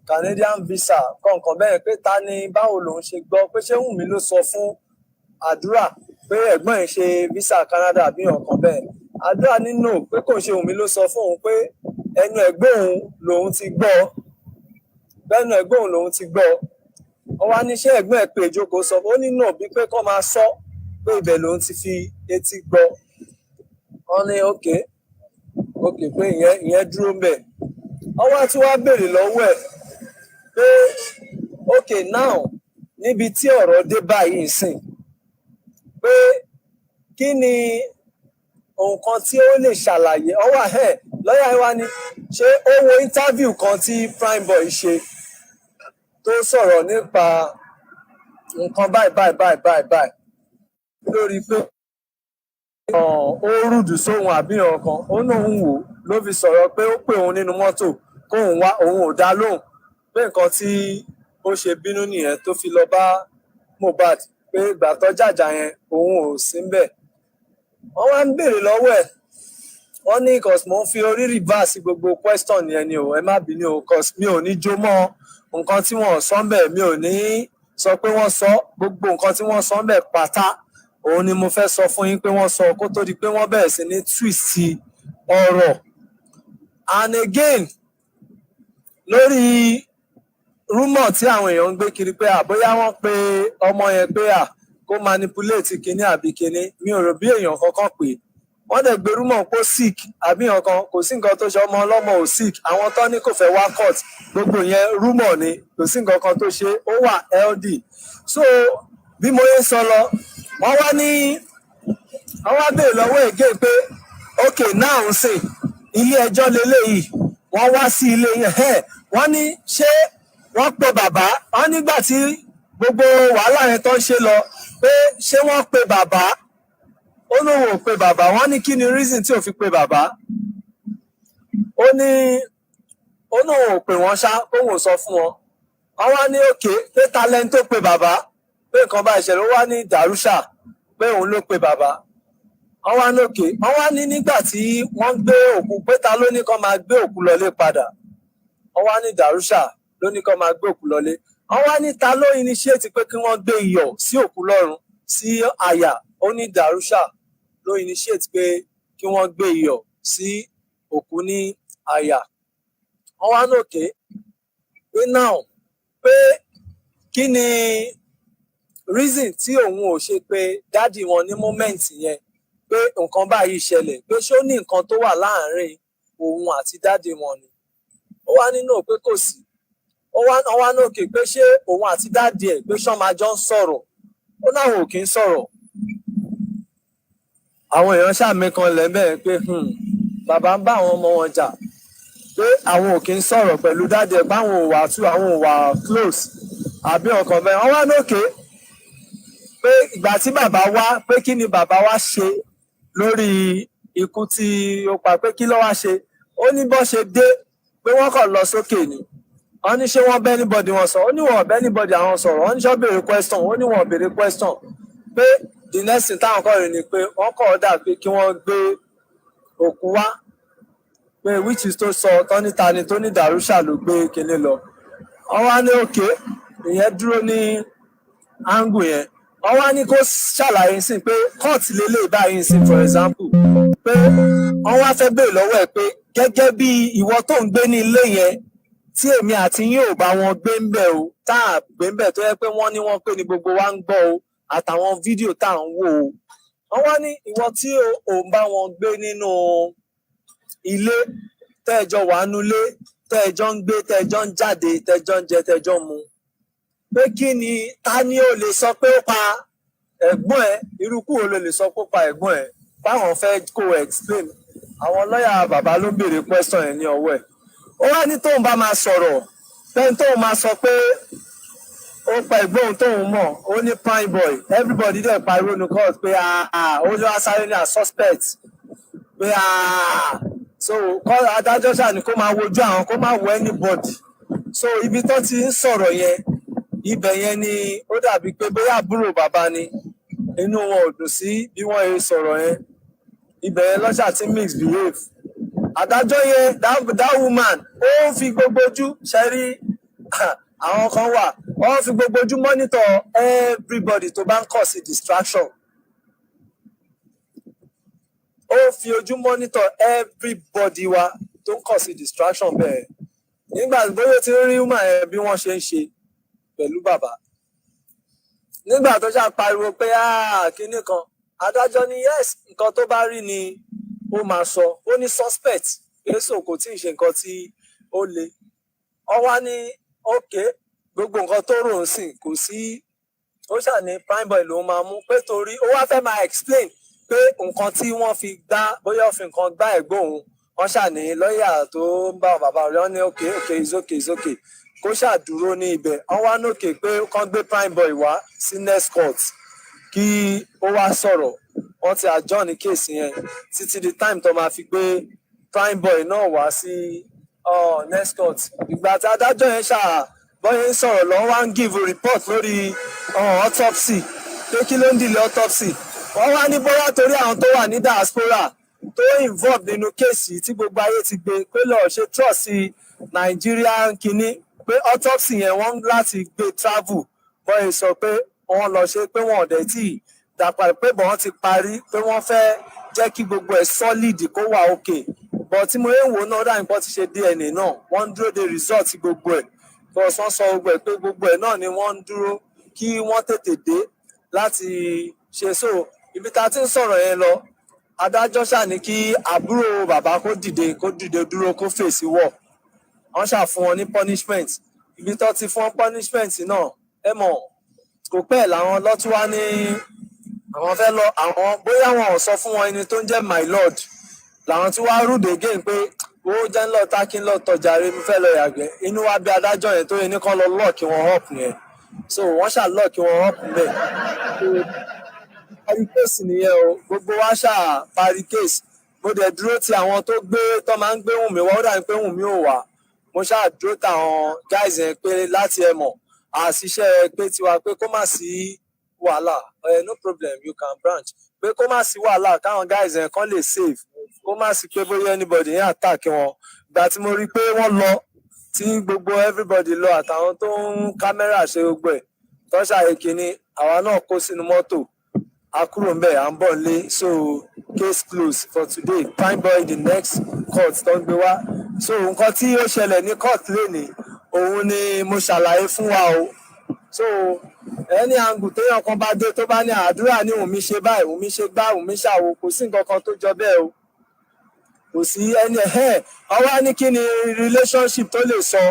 Canadian visa kọ̀ọ̀kan bẹ́ẹ̀ pé ta ni báwo lòun ṣe gbọ́ pé ṣé Wùnmí ló sọ fún Àdúrà pé ẹ̀gbọ́n ẹ̀ ṣe visa Canada bí ọ̀kan bẹ́ẹ̀ Àdúrà nínú pé kò ṣe Wùnmí ló sọ fún òun pé ẹnu ẹ̀gbọ́n òun lòun ti gbọ́ bẹ́ẹ̀nu ẹ̀gbọ́n òun lòun ti gbọ́ ọ wá níṣẹ́ ẹ̀gbọ́n ẹ̀ pé ìjókòó sọ ó nínú bí pé kọ́ máa sọ pé ibẹ̀ lòun ti fi etí gbọ́ wọ́n ní okay pé ìyẹn dúró ń bẹ̀ wọ́n wá tí wàá béèrè lọ́wọ́ ẹ̀ pé okay now níbi tí ọ̀rọ̀ dé báyìí sìn pé kí ni nǹkan tí ó lè ṣàlàyé ọwọ́ lọ́yà wa ni ṣé ó wo interview kan tí Primeboy ṣe tó sọ̀rọ̀ nípa nǹkan báyìí lórí pé ó rúdù sóhun àbíyàn kan ó lóun wò ló fi sọ̀rọ̀ pé ó pè òun nínú mọ́tò kóun wá òun ò dá lóhùn pé nǹkan tí ó ṣe bínú nìyẹn tó fi lọ bá Mohbad pé ìgbà tó jàjà yẹn òun ò sí ńbẹ̀. Wọ́n wá ń béèrè lọ́wọ́ ẹ̀ wọ́n ní cos mo ń fi orí reverse gbogbo question yẹn ni o ẹ má bínú o cos mi ò ní jó mọ́ nǹkan tí wọ́n sọ ńbẹ̀ mi ò ní sọ pé wọ́n sọ gbogbo nǹkan tí wọ́n sọ ńbẹ̀ pátá òun ni mo fẹ́ sọ fún yín pé wọ́n sọ kó tó di pé wọ́n bẹ̀rẹ̀ sí ní twist ọ̀rọ̀. And again lórí rúmọ̀ tí àwọn èèyàn ń gbé kiri pé àbóyá wọ́n pe ọmọ yẹn pé kó manipulate kinní àbí kinní mi ò rò bí èèyàn kankan pè wọ́n dẹ̀ gbé rúmọ̀ pé sick àbí nǹkan kò sí nǹkan tó ṣe ọmọ ọlọ́mọ ò sick àwọn tó ní kò fẹ́ wá court gbogbo yẹn rúmọ̀ ni kò sí nǹkan kan tó ṣe ó wà healthy. So bí mo yẹ sọ lọ wọ́n wá béèrè lọ́wọ́ ègé pé okay now ń sìn ilé ẹjọ́ leléyìí wọ́n wá sí ilé yẹn wọ́n ní ṣé wọ́n pe bàbá wọ́n nígbà tí gbogbo wàhálà yẹn tó ń ṣe lọ pé ṣé wọ́n pe bàbá ó lóun ò pe bàbá wọ́n ní kí ni reason tí ò fi pe bàbá ó lóun ò pè wọ́n ṣá kóun ò sọ fún wọn wọ́n wá ní òkè pé talent tó pe bàbá pé nǹkan bá ìṣẹ̀lẹ̀ ó wá ní Darusha pé òun ló pe bàbá wọ́n wá ní òkè wọ́n wá ní nígbà tí wọ́n gbé òkú pé ta ló ní kán máa gbé òkú lọlé padà wọ́n wá ní Darusha ló ní kán máa gbé òkú lọlé wọ́n wá ní ta ló initiate pé kí wọ́n gbé iyọ̀ sí òkú lọ́rùn sí àyà ó ní Darusha ló initiate pé kí wọ́n gbé iyọ̀ sí òkú ní àyà wọ́n wá ní òkè pé now pé kí ni reason tí òun ò ṣe pé dádì wọn ní moment yẹn pé nǹkan báyìí ṣẹlẹ̀ pé ṣó ní nǹkan tó wà láàárín òun àti dádì wọn ni ó wá nínú pé kò sí ó wá ní òkè pé ṣé òun àti dádì ẹ̀ pé ṣán máa jọ ń sọ̀rọ̀ ó láwọn ò kí ń sọ̀rọ̀ àwọn èèyàn ṣàmì kan lẹ́mẹ̀ pé bàbá ń bá àwọn ọmọ wọn jà pé àwọn ò kí ń sọ̀rọ̀ pẹ̀lú dáàdì ẹ̀ pé àwọn ò wà àwọn ò wà close àbí ọkàn bẹ́ẹ̀ wọ́n wá lókè pé ìgbà tí bàbá wá pé kí ni bàbá wá ṣe lórí ikú tí ó pa pé kí ló wá ṣe ó ní bó ṣe dé pé wọ́n kàn lọ sókè ni wọ́n ní ṣé wọ́n bẹ́ anybody wọn sọ ó ní wọ́n bẹ́ anybody àwọn sọ̀rọ̀ wọ́n ní ṣọ́ béèrè question ó ní wọ́n béèrè question pé the next thing táwọn kọ́ rìn ni pé wọ́n kọ́ ọ̀dà pé kí wọ́n gbé òkú wá pé which is tó sọ tọ́níta ni tó ní dàrúṣà ló gbé kinní lọ wọ́n wá ní òkè ìyẹn dúró ní angle yẹn wọ́n wá ní kó ṣàlàyé sí pé court lélẹ̀ báyìí sí for example pé wọ́n wá fẹ́ béèrè lọ́wọ́ ẹ̀ pé gẹ́gẹ́ bí ìwọ tó ń gbé ní ilé yẹn tí èmi àti yín ò bá wọn gbé ń bẹ̀ o tá à gbé ń bẹ̀ tó yẹ pé wọ́n ní wọ́n pé ní gbogbo wa ń gbọ́ o àtàwọn fídíò tá à ń wò ó wọ́n wá ní ìwọ tí ò ń bá wọn gbé nínú ilé tẹ́ẹ̀jọ wà nulé tẹ́ẹ̀jọ ń gbé tẹ́ẹ̀jọ ń jáde tẹ́ẹ̀jọ ń jẹ tẹ́ẹ̀jọ ń mu pé kí ni ta ni ó lè sọ pé ó pa ẹ̀gbọ́n ẹ̀ irúkú wo ló lè sọ pé ó pa ẹ̀gbọ́n ẹ̀ báwọn fẹ́ kó explain àwọn lọ́ọ̀yà bàbá ló ń béèrè question ẹ̀ ní ọwọ́ ẹ̀ ó wá ní tóun bá máa sọ̀rọ̀ pẹ́ẹ́n tóun máa sọ pé ó pa ẹ̀gbọ́n tóun mọ̀ ó ní prime boy everybody dẹ̀ pariwo ní court pé ó lọ́ sáré ní suspect pé so adájọ́ ṣáà ni kó máa wojú àwọn kó máa wo anybody so ibi tó ti ń sọ̀rọ̀ yẹn ibẹ̀ yẹn ni ó dàbí pé bóyá àbúrò bàbá ni inú wọn ò dùn sí bí wọ́n ṣe sọ̀rọ̀ yẹn ibẹ̀ yẹn lọ́ṣà tí mix behave adájọ́ yẹn that woman ó ń fi gbogbo ojú ṣẹ́rí àwọn kan wà wọ́n fi gbogbo ojú monitor everybody tó bá ń kọ̀ sí distraction ó fi ojú monitor everybody wa tó ń kọ̀ sí distraction bẹ́ẹ̀ nígbà bóyá ti rí woman yẹn bí wọ́n ṣe ń ṣe pẹ̀lú bàbá nígbà tó ṣáà pariwo pé kinní kan adájọ́ ní yes nǹkan tó bá rí ni ó máa sọ ó ní suspect èso kò tí ì ṣe nǹkan tí ó le ọ wá ní òkè gbogbo nǹkan tó rò ń sìn kò sí ó ṣáà ní prime boy ló máa mú pé torí ó wá fẹ́ máa explain pé nǹkan tí wọ́n fi gbá bóyá ó fi nǹkan gbá ẹ̀gbọ́n òun wọ́n ṣáà ní lọ́ọ̀yà tó ń bá bàbá rẹ̀ wọ́n ní okay it's okay kó ṣàdúró ní ibẹ̀ wọ́n wá nókè pé kán gbé prime boy wá sí next court kí ó wá sọ̀rọ̀ wọ́n ti adjourn case yẹn títí di time tó máa fi gbé prime boy náà wá sí next court ìgbà tí adájọ́ yẹn bọ́yẹ ń sọ̀rọ̀ lọ́wọ́ wá ń give report lórí autopsy pé kí ló ń dìlẹ̀ autopsy wọ́n wá ní bóyá torí àwọn tó wà ní diaspora tó involve nínú kéèsì tí gbogbo ayé ti gbé pé lọ́ọ́ ṣe trust sí Nigerian kínní pé autopsy yẹn wọ́n láti gbé travel bọ́yẹ sọ pé wọ́n lọ ṣe pé wọ́n ọ̀dẹ̀ tí dàpọ̀ pé bọ́n ti parí pé wọ́n fẹ́ jẹ́ kí gbogbo ẹ̀ solid kó wà okay but tí mo ń wò náà dáhùn pọ́ ti ṣe DNA náà wọ́n ń dúró de result gbogbo ẹ̀ because wọ́n sọ gbogbo ẹ̀ pé gbogbo ẹ̀ náà ni wọ́n ń dúró kí wọ́n tètè dé láti ṣe so ibi tá a ti ń sọ̀rọ̀ yẹn lọ adájọ́ ṣáà ní kí àbúrò bàbá kó dìde dúró kó fèsì wọ̀ wọ́n ṣáà fún wọn ní punishment ibi tó ti fún punishment náà ẹ mọ̀ kò pẹ́ làwọn lọ́tún wá ní àwọn fẹ́ lọ àwọn bóyá wọn ò sọ fún wọn ẹni tó ń jẹ́ my lord làwọn tí wàá rúdè again pé ó jẹ́ ń lọ tákì ń lọ tọjà rẹ mi fẹ́ lọ yàgbẹ́ inú wa bí adájọ́ yẹn tó yẹ ní kán lọ lọ́ọ̀kì wọn up yẹn so wọ́n ṣáà lọ́ọ̀kì wọn up bẹ́ẹ̀ parí kéèsì nìyẹn o gbogbo wa ṣáà parí kéèsì mo dẹ̀ dúró ti àwọn tó máa ń gbé Wùnmí wá ó dà ní pé Wùnmí ò wá mo ṣáà dúró táwọn guys yẹn pé láti ẹ mọ̀ àṣìṣe pé tiwa pé kó má sí wàhálà no problem you can branch pé kó má sí wàhálà káwọn guys yẹn kàn lè save kó má sí pé bóyá anybody yẹn attack wọn ìgbà tí mo rí pé wọ́n lọ tí gbogbo everybody lọ àtàwọn tó ń kámẹ́rà ṣe gbogbo ẹ̀ tó ṣàyè kínní àwa náà kó sínú mọ́tò a kúrò ń bẹ̀ à ń bọ̀ lé so case closed for today prime boy the next court tó ń gbé wá so nǹkan tí ó ṣẹlẹ̀ ní court lénìí òun ni mo ṣàlàyé fún wa o so ẹni angle téèyàn kan bá dé tó bá ní àdúrà ní Wùnmí ṣe báyìí Wùnmí ṣe gbá Wùnmí ṣàwo kò sí nǹkan kan tó jọ bẹ́ẹ̀ o kò sí ẹni ọwọ́ ní kí ni relationship tó lè sọ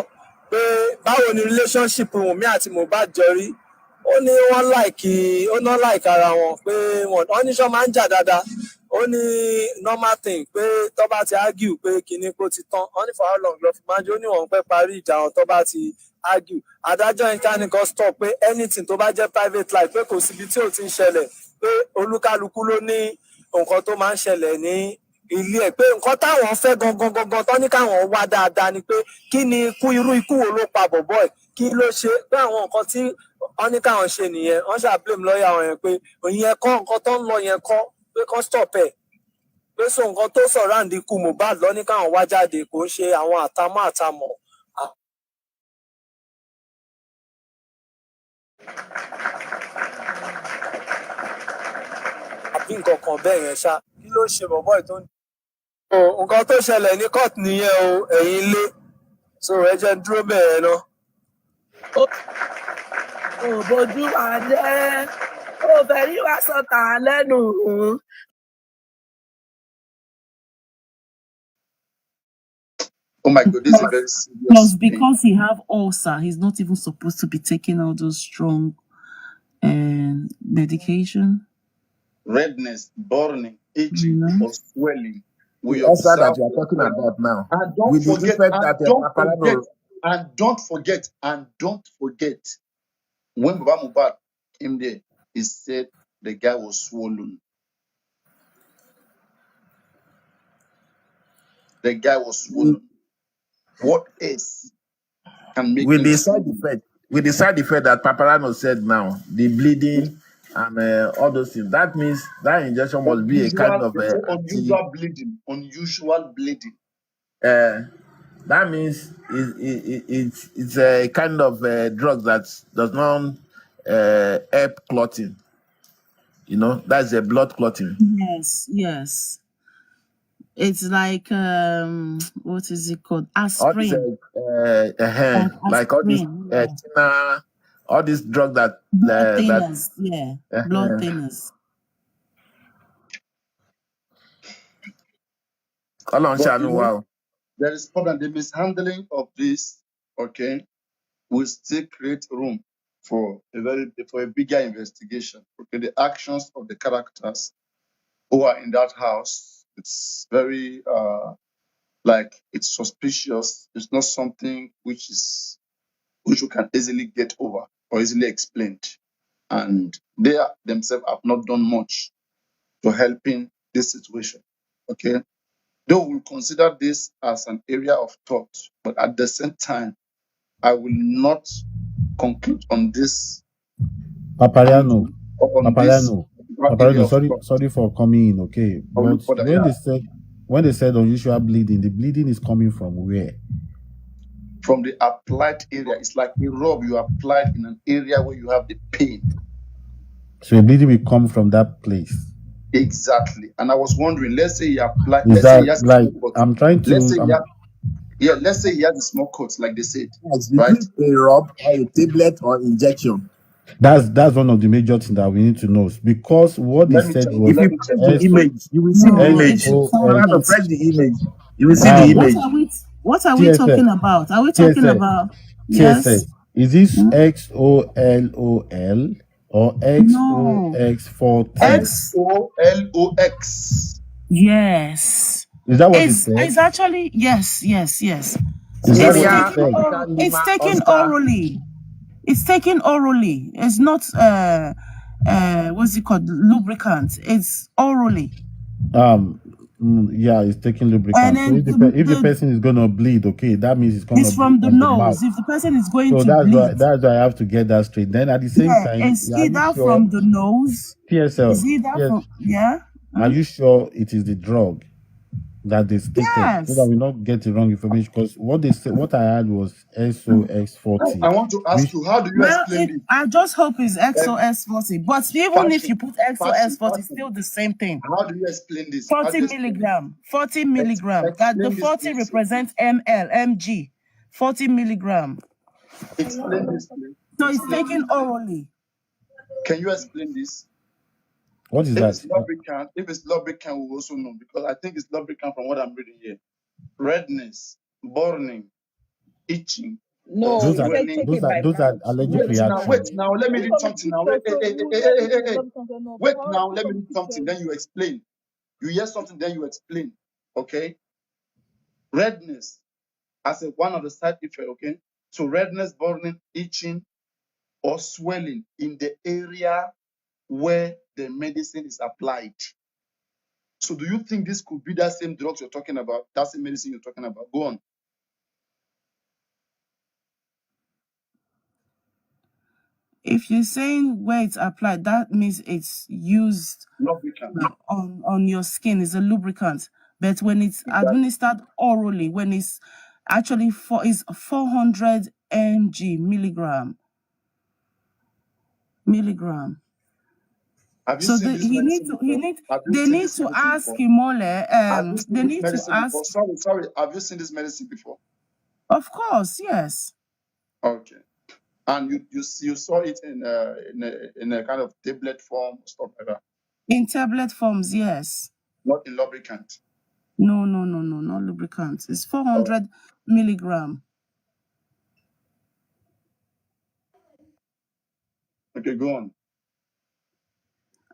pé báwo ni relationship Wùnmí àti Mohbad jọ rí ó ní wọ́n láìkì ara wọn pé wọ́n ní sọ máa ń jà dáadáa ó ní normal thing pé tó bá ti argue pé kinní kó ti tán wọ́n ní for how long lọ fi máa ń jó ní wọ́n pẹ́ parí ìjà wọn tó bá ti argue adájọ́ yín ká nìkan stop pé anything tó bá jẹ́ private life pé kò síbi tí ò ti ń ṣẹlẹ̀ pé olúkálukú ló ní nǹkan tó máa ń ṣẹlẹ̀ ní ilé ẹ̀ pé nǹkan táwọn fẹ́ gangan tó ní káwọn wá dáadáa ni pé kí ni irú ikú wo ló pa bọ̀bọ̀ ẹ̀ kí ló ṣe pé àwọn nǹkan tí wọ́n ní káwọn ṣe nìyẹn wọ́n ṣáà blame lọ́ọ̀yà wọn yẹn pé òyìn ẹ̀kọ́ nǹkan tó ń lọ yẹn kọ́ pé kán stop ẹ̀ pé so nǹkan tó surround ikú Mohbad lọ ní káwọn wá jáde kò ń ṣe àwọn àtàmọ́ àbí nǹkan kan bẹ́ẹ̀ yẹn ṣá kí ló ṣe bọ̀bọ̀ ẹ̀ tó ń. nǹkan tó ṣẹlẹ̀ ní court nìyẹn o ẹ̀yin ilé so ẹ jẹ́ n dúró bẹ́ẹ̀ náà. ò bójú wa jẹ́ ó fẹ́ rí wa sọ̀tà lẹ́nu. Oh my God, this is a very serious Plus, thing. because he have ulcer, he's not even supposed to be taking all those strong medication. Redness, burning, itching, or swelling. We The ulcer observe that you are talking about now. and With don't the forget, effect and that don't Paparazzo forget, and don't forget, and don't forget, when Baba Mohbad came there, he said the guy was swollen. The guy was swollen. What else can make with him the side swollen? effect, with the side effect that Paparazzo said now, the bleeding and all those things. That means that injection must be a kind of unusual bleeding. Unusual bleeding. That means it's a kind of drug that does not help clotting. You know, that's a blood clotting. Yes. It's like what is it called? All this, Aspirin. like all this Aspirin, all this drug that blood thinners, blood thinners. But, you know, there is problem. The mishandling of this, okay, will still create room for a bigger investigation. Okay, the actions of the characters who are in that house, it's very like it's suspicious. It's not something which you can easily get over or easily explained. And they themselves have not done much to helping this situation. Okay. They will consider this as an area of thought, but at the same time, I will not conclude on this. Papariano, sorry for coming in, okay. But when they said unusual bleeding, the bleeding is coming from where? From the applied area. It's like a rub you applied in an area where you have the pain. So the bleeding will come from that place. Exactly. And I was wondering, let's say he applied. Is that like I'm trying to? Let's say he has a small cut, like they said. Right? A rub, or a tablet, or injection. That's one of the major things that we need to know, because what they said was, if you press the image, you will see the image. Press the image, you will see the image. What are we talking about? Are we talking about TSS? Is this XOLOL or XOX40? XOLOX. Yes. Is that what it said? It's actually yes. It's taken orally. It's taken orally. It's not what's it called? Lubricant. It's orally. Yeah, it's taking lubricant. So if the person is gonna bleed, okay, that means it's from the nose. If the person is going to bleed, that's why I have to get that straight. Then at the same time, it's either from the nose. TSL. Is either from Are you sure it is the drug that is taken? Yes. So that we not get the wrong information. Because what they said, what I had was SOX40. I want to ask you, how do you explain it? I just hope it's XOX40. But even if you put XOX40, it's still the same thing. How do you explain this? 40 milligram. 40 milligram. That the 40 represents mg. 40 milligram. Explain this, please. So it's taken orally. Can you explain this? What is that? If it's lubricant, we also know, because I think it's lubricant from what I'm reading here. Redness, burning, itching. No, those are allergic reactions. Wait now, let me read something now. Wait now, let me read something, then you explain. You hear something, then you explain. Okay. Redness as one of the side effects. Okay. So redness, burning, itching, or swelling in the area where the medicine is applied. So do you think this could be that same drugs you're talking about? That same medicine you're talking about? Go on. If you're saying where it's applied, that means it's used Lubricant. on your skin. It's a lubricant. But when it's Exactly. administered orally, when it's actually is 400 milligram. Have you So seen this medicine before? Have you they seen need this to medicine ask before? Imole, Have you they seen this need to medicine ask, before? Sorry. Have you seen this medicine before? of course, yes. Okay. And you saw it in a kind of tablet form, stuff like that. In tablet forms, yes. Not in lubricant. No, not lubricant. It's 400 milligram. Okay, go on.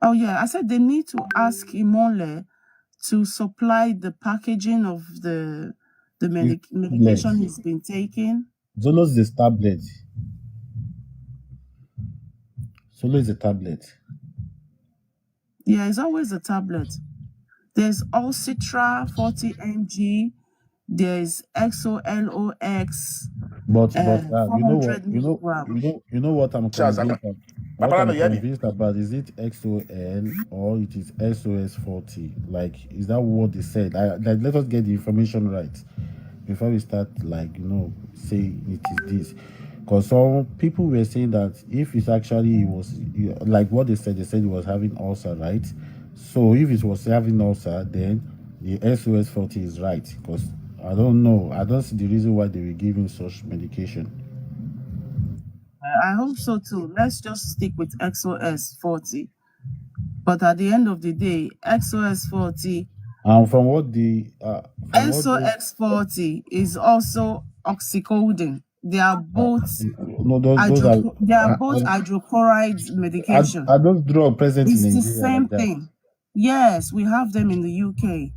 Oh yeah, I said they need to ask Imole to supply the packaging of the It's medication tablet. he's been taking. Zolo is a tablet. Solo is a tablet. Yeah, it's always a tablet. There's Citra 40 mg. There's XOLOX. But you know what 400 milligram. you know what I'm Shazaka. convinced of. What Papa, I'm no, you hear me? convinced about, is it XOL or it is SOS 40? Like, is that what they said? Like, let us get the information right before we start, like, saying it is this. Because some people were saying that if it's actually, it was like what they said it was having ulcer, right? So if it was having ulcer, then the SOS 40 is right. Because I don't know, I don't see the reason why they were giving such medication. I hope so too. Let's just stick with XOS 40. But at the end of the day, XOS 40, And from what the SOX 40 is also oxycodone. They are both no, those are hydrochloride medication. are those drugs present in It's the Nigeria same like that? thing. Yes, we have them in the UK.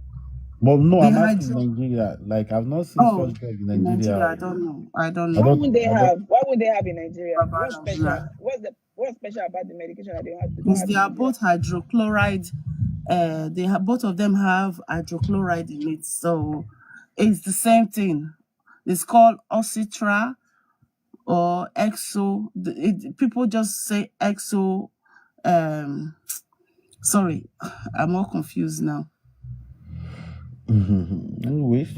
But no, The I'm asking hydro. Nigeria. Like, I've not seen Oh, such drug in in Nigeria, Nigeria. I don't know. I don't Why know. would they have? Why would they have in Nigeria? About What's special? Nigeria. What's special about the medication that they don't have Because in they are Nigeria? both hydrochloride. Both of them have hydrochloride in it, so it's the same thing. It's called Ocitra or Exo. People just say Exo. Sorry, I'm all confused now. Anyways.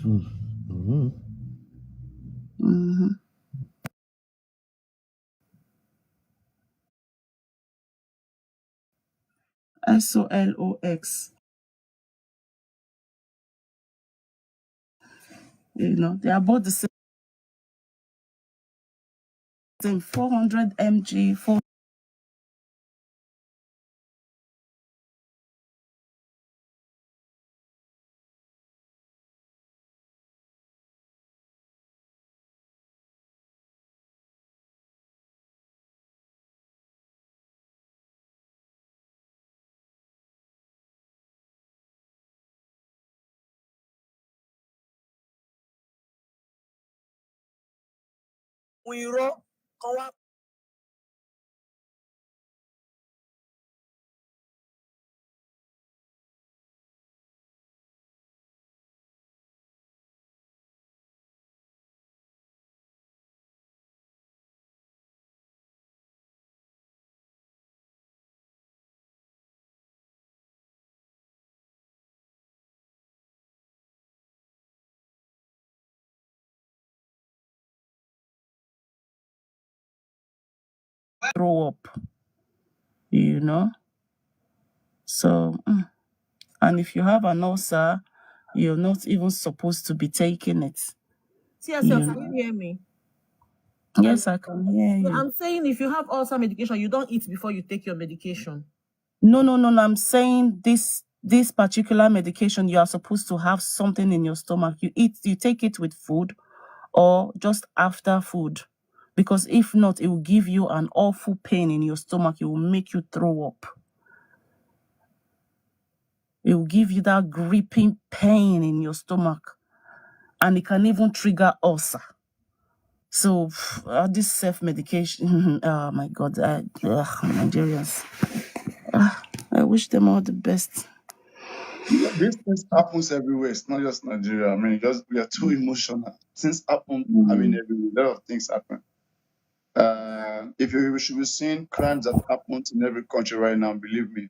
SOLOX. They are both the same 400 mg, 4 throw up, So, and if you have an ulcer, you're not even supposed to be taking it. TSL, can you hear me? Yes, I can hear you. I'm saying if you have ulcer medication, you don't eat before you take your medication. No. I'm saying this particular medication, you are supposed to have something in your stomach. You take it with food or just after food. Because if not, it will give you an awful pain in your stomach. It will make you throw up. It will give you that gripping pain in your stomach. And it can even trigger ulcer. So this self-medication, oh my God, Nigerians. I wish them all the best. This things happens everywhere. It's not just Nigeria. I mean, just we are too emotional. Things happen. I mean, everywhere. A lot of things happen. If you should be seeing crimes that happen in every country right now, believe me,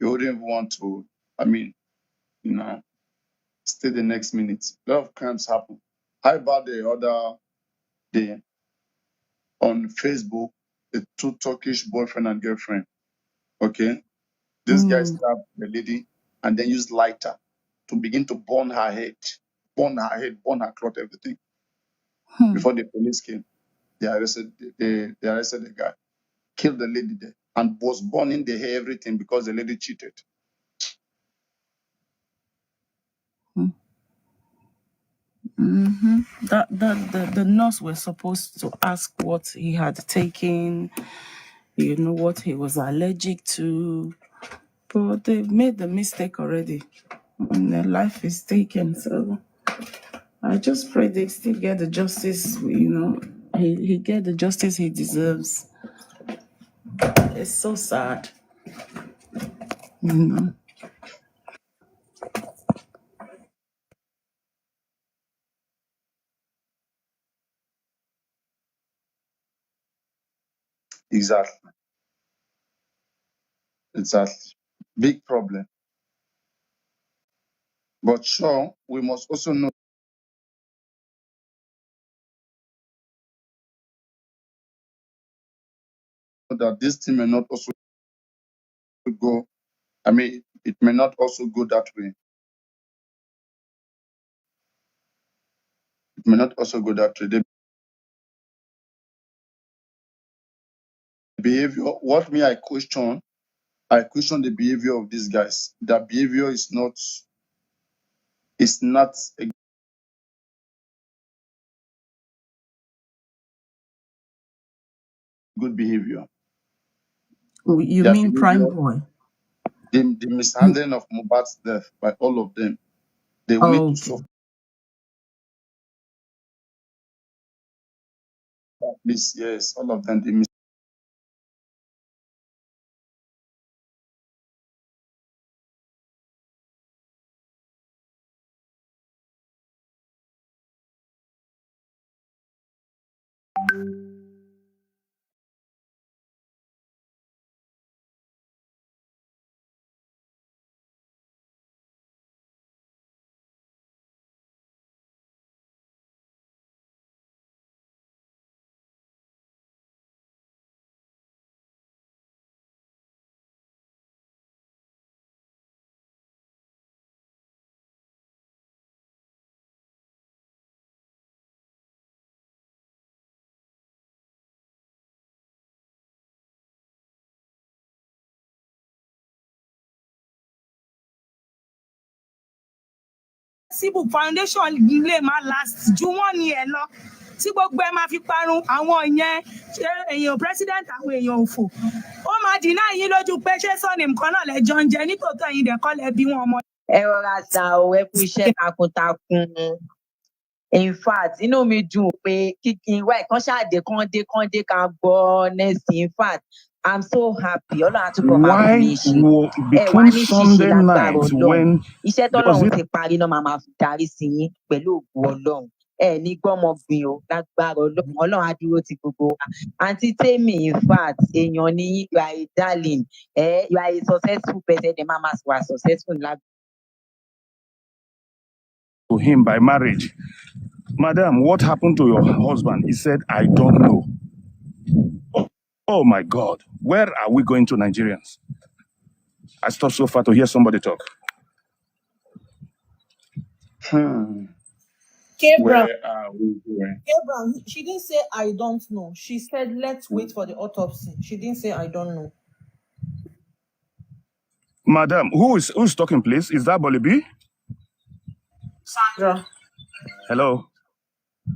you wouldn't even want to. I mean, stay the next minute. A lot of crimes happen. How about the other day on Facebook, the two Turkish boyfriend and girlfriend? Okay, this guy stabbed the lady and then used lighter to begin to burn her head, burn her cloth, everything. Before the police came, they arrested the guy, killed the lady there, and was burning the hair, everything, because the lady cheated. The nurse was supposed to ask what he had taken, what he was allergic to, but they've made the mistake already, and their life is taken. So I just pray they still get the justice. He get the justice he deserves. It's so sad. Exactly. Big problem. But sure, we must also know that this thing may not also go. I mean, it may not also go that way. It may not also go that way. The behavior, what me I question the behavior of these guys. Their behavior is not a good behavior. You Their mean Prime behavior, Boy? the mishandling of Mohbad's death by all of them, they will need to suffer. Please, yes, all of them. Síbù foundation lè má last ju 1 year lọ tí gbogbo ẹ máa fi parun àwọn yẹn ṣe èèyàn president àwọn èèyàn òfò ó máa dínà yín lójú pé ṣé sọ́ọ̀nì nǹkan náà lẹ́jọ́ ń jẹ nítòótọ́ yín dẹ̀ kọ́ lẹ bí wọn ọmọ. Ẹ rọra ṣá o, ẹ kú iṣẹ́ takuntakun. In fact, inú mi dùn pé kíkín wá ìkan ṣáàdé kán dé ká gbọ́ next. In fact, I'm so happy. Ọlọ́run àtúbọ̀ máa fún mi ṣe. Ẹ wá ní ṣíṣe lágbára Ọlọ́run. Iṣẹ́ tọ́lọ́run ti parí náà máa fi darí sí yín pẹ̀lú ògùn Ọlọ́run. Ẹ ní gbọ́mọgbìn o lágbára Ọlọ́run. Ọlọ́run á dúró ti gbogbo wa. Àǹtí Tèmi, in fact, èèyàn ni yín, you are a darling. You are a successful person. Ẹ máa wà successful lágbára. To him by marriage. Madam, what happened to your husband? He said, I don't know. Oh my God. Where are we going to, Nigerians? I stopped so far to hear somebody talk. K-Brown. Where are we going? K-Brown, she didn't say I don't know. She said let's wait for the autopsy. She didn't say I don't know. Madam, who's talking, please? Is that Bolibi? Sandra. Hello.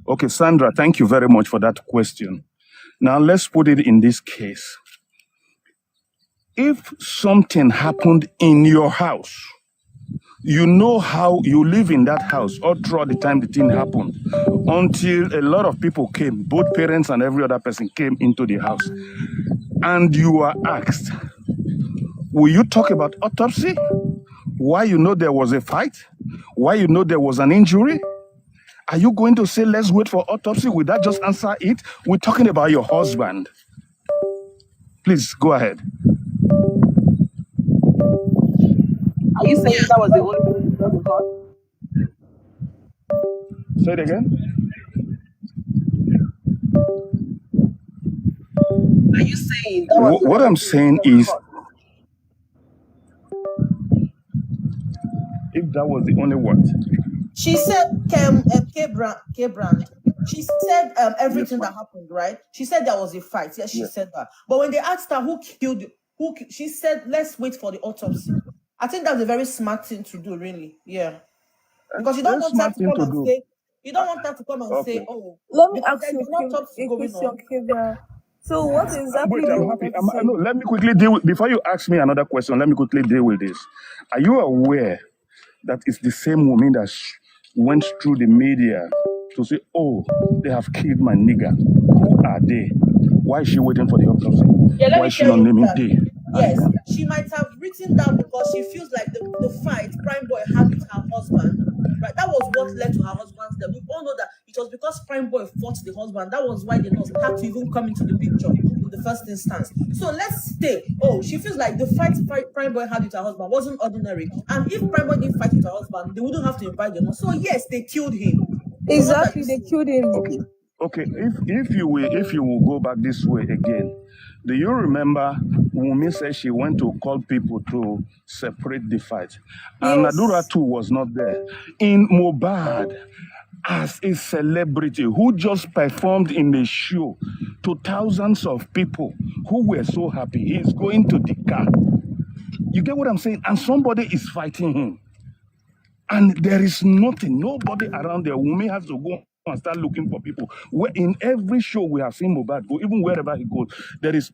Okay, Sandra, thank you very much for that question. Now, let's put it in this case. If something happened in your house, You know how you live in that house all throughout the time the thing happened until a lot of people came, both parents and every other person came into the house. And you are asked, will you talk about autopsy? Why you know there was a fight? Why you know there was an injury? Are you going to say, let's wait for autopsy? Will that just answer it? We're talking about your husband. Please, go ahead. Are you saying that was the only thing you got to Say it again. Are you saying that was the What only I'm thing you saying got is, caught? if that was the only what? She said, K brand. She said everything Yes, that happened, right? She said there was a fight. Yes, she yes. said that. But when they asked her she said, let's wait for the autopsy. I think that's a very smart thing to do, really. Yeah. Because you don't Very want her smart to thing come to and do. say, you don't want her to come and say, Okay. oh, Let me because ask there's you an autopsy a going question, on. Kevin. So what exactly Wait, do I'm you want happy. her to say? No, let me quickly deal with, before you ask me another question, let me quickly deal with this. Are you aware that it's the same woman that went through the media to say, oh, they have killed my nigger? Who are they? Why is she waiting for the autopsy? Yeah, let Why me is she tell not you naming that. they? Yes, she might have written that because she feels like the fight Prime Boy had with her husband, right? That was what led to her husband's death. We all know that it was because Prime Boy fought the husband. That was why the nurse had to even come into the picture in the first instance. So let's say, oh, she feels like the fight Prime Boy had with her husband wasn't ordinary. And if Prime Boy didn't fight with her husband, they wouldn't have to invite the nurse. So yes, they killed him. So what are you Exactly, they saying? killed him. Okay, if you will go back this way again, do you remember Wumi said she went to call people to separate the fight? And Nadura Yes. too was not there. In Mohbad, as a celebrity who just performed in the show to thousands of people who were so happy, he's going to the car. You get what I'm saying? And somebody is fighting him. And there is nothing, nobody around there. Wumi has to go and start looking for people. Where in every show we have seen Mohbad go, even wherever he goes, there is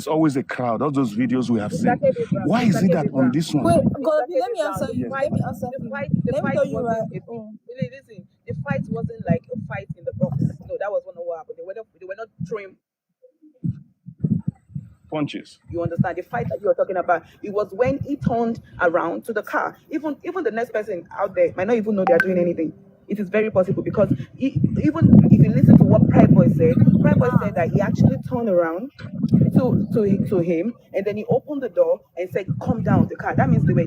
always a crowd. All those videos we have seen. Why is it that on this Wait, one? God, let me answer you. Yes. Let me answer The you. fight, the Let me fight tell you right. wasn't a Oh. really listen. The fight wasn't like a fight in the box. No, that was one of what happened. They were not throwing. Punches. You understand? The fight that you were talking about, it was when he turned around to the car. Even the next person out there might not even know they are doing anything. It is very possible because even if you listen to what Prime Boy said that he actually turned around to him and then he opened the door and said, "Come down the car." That means they were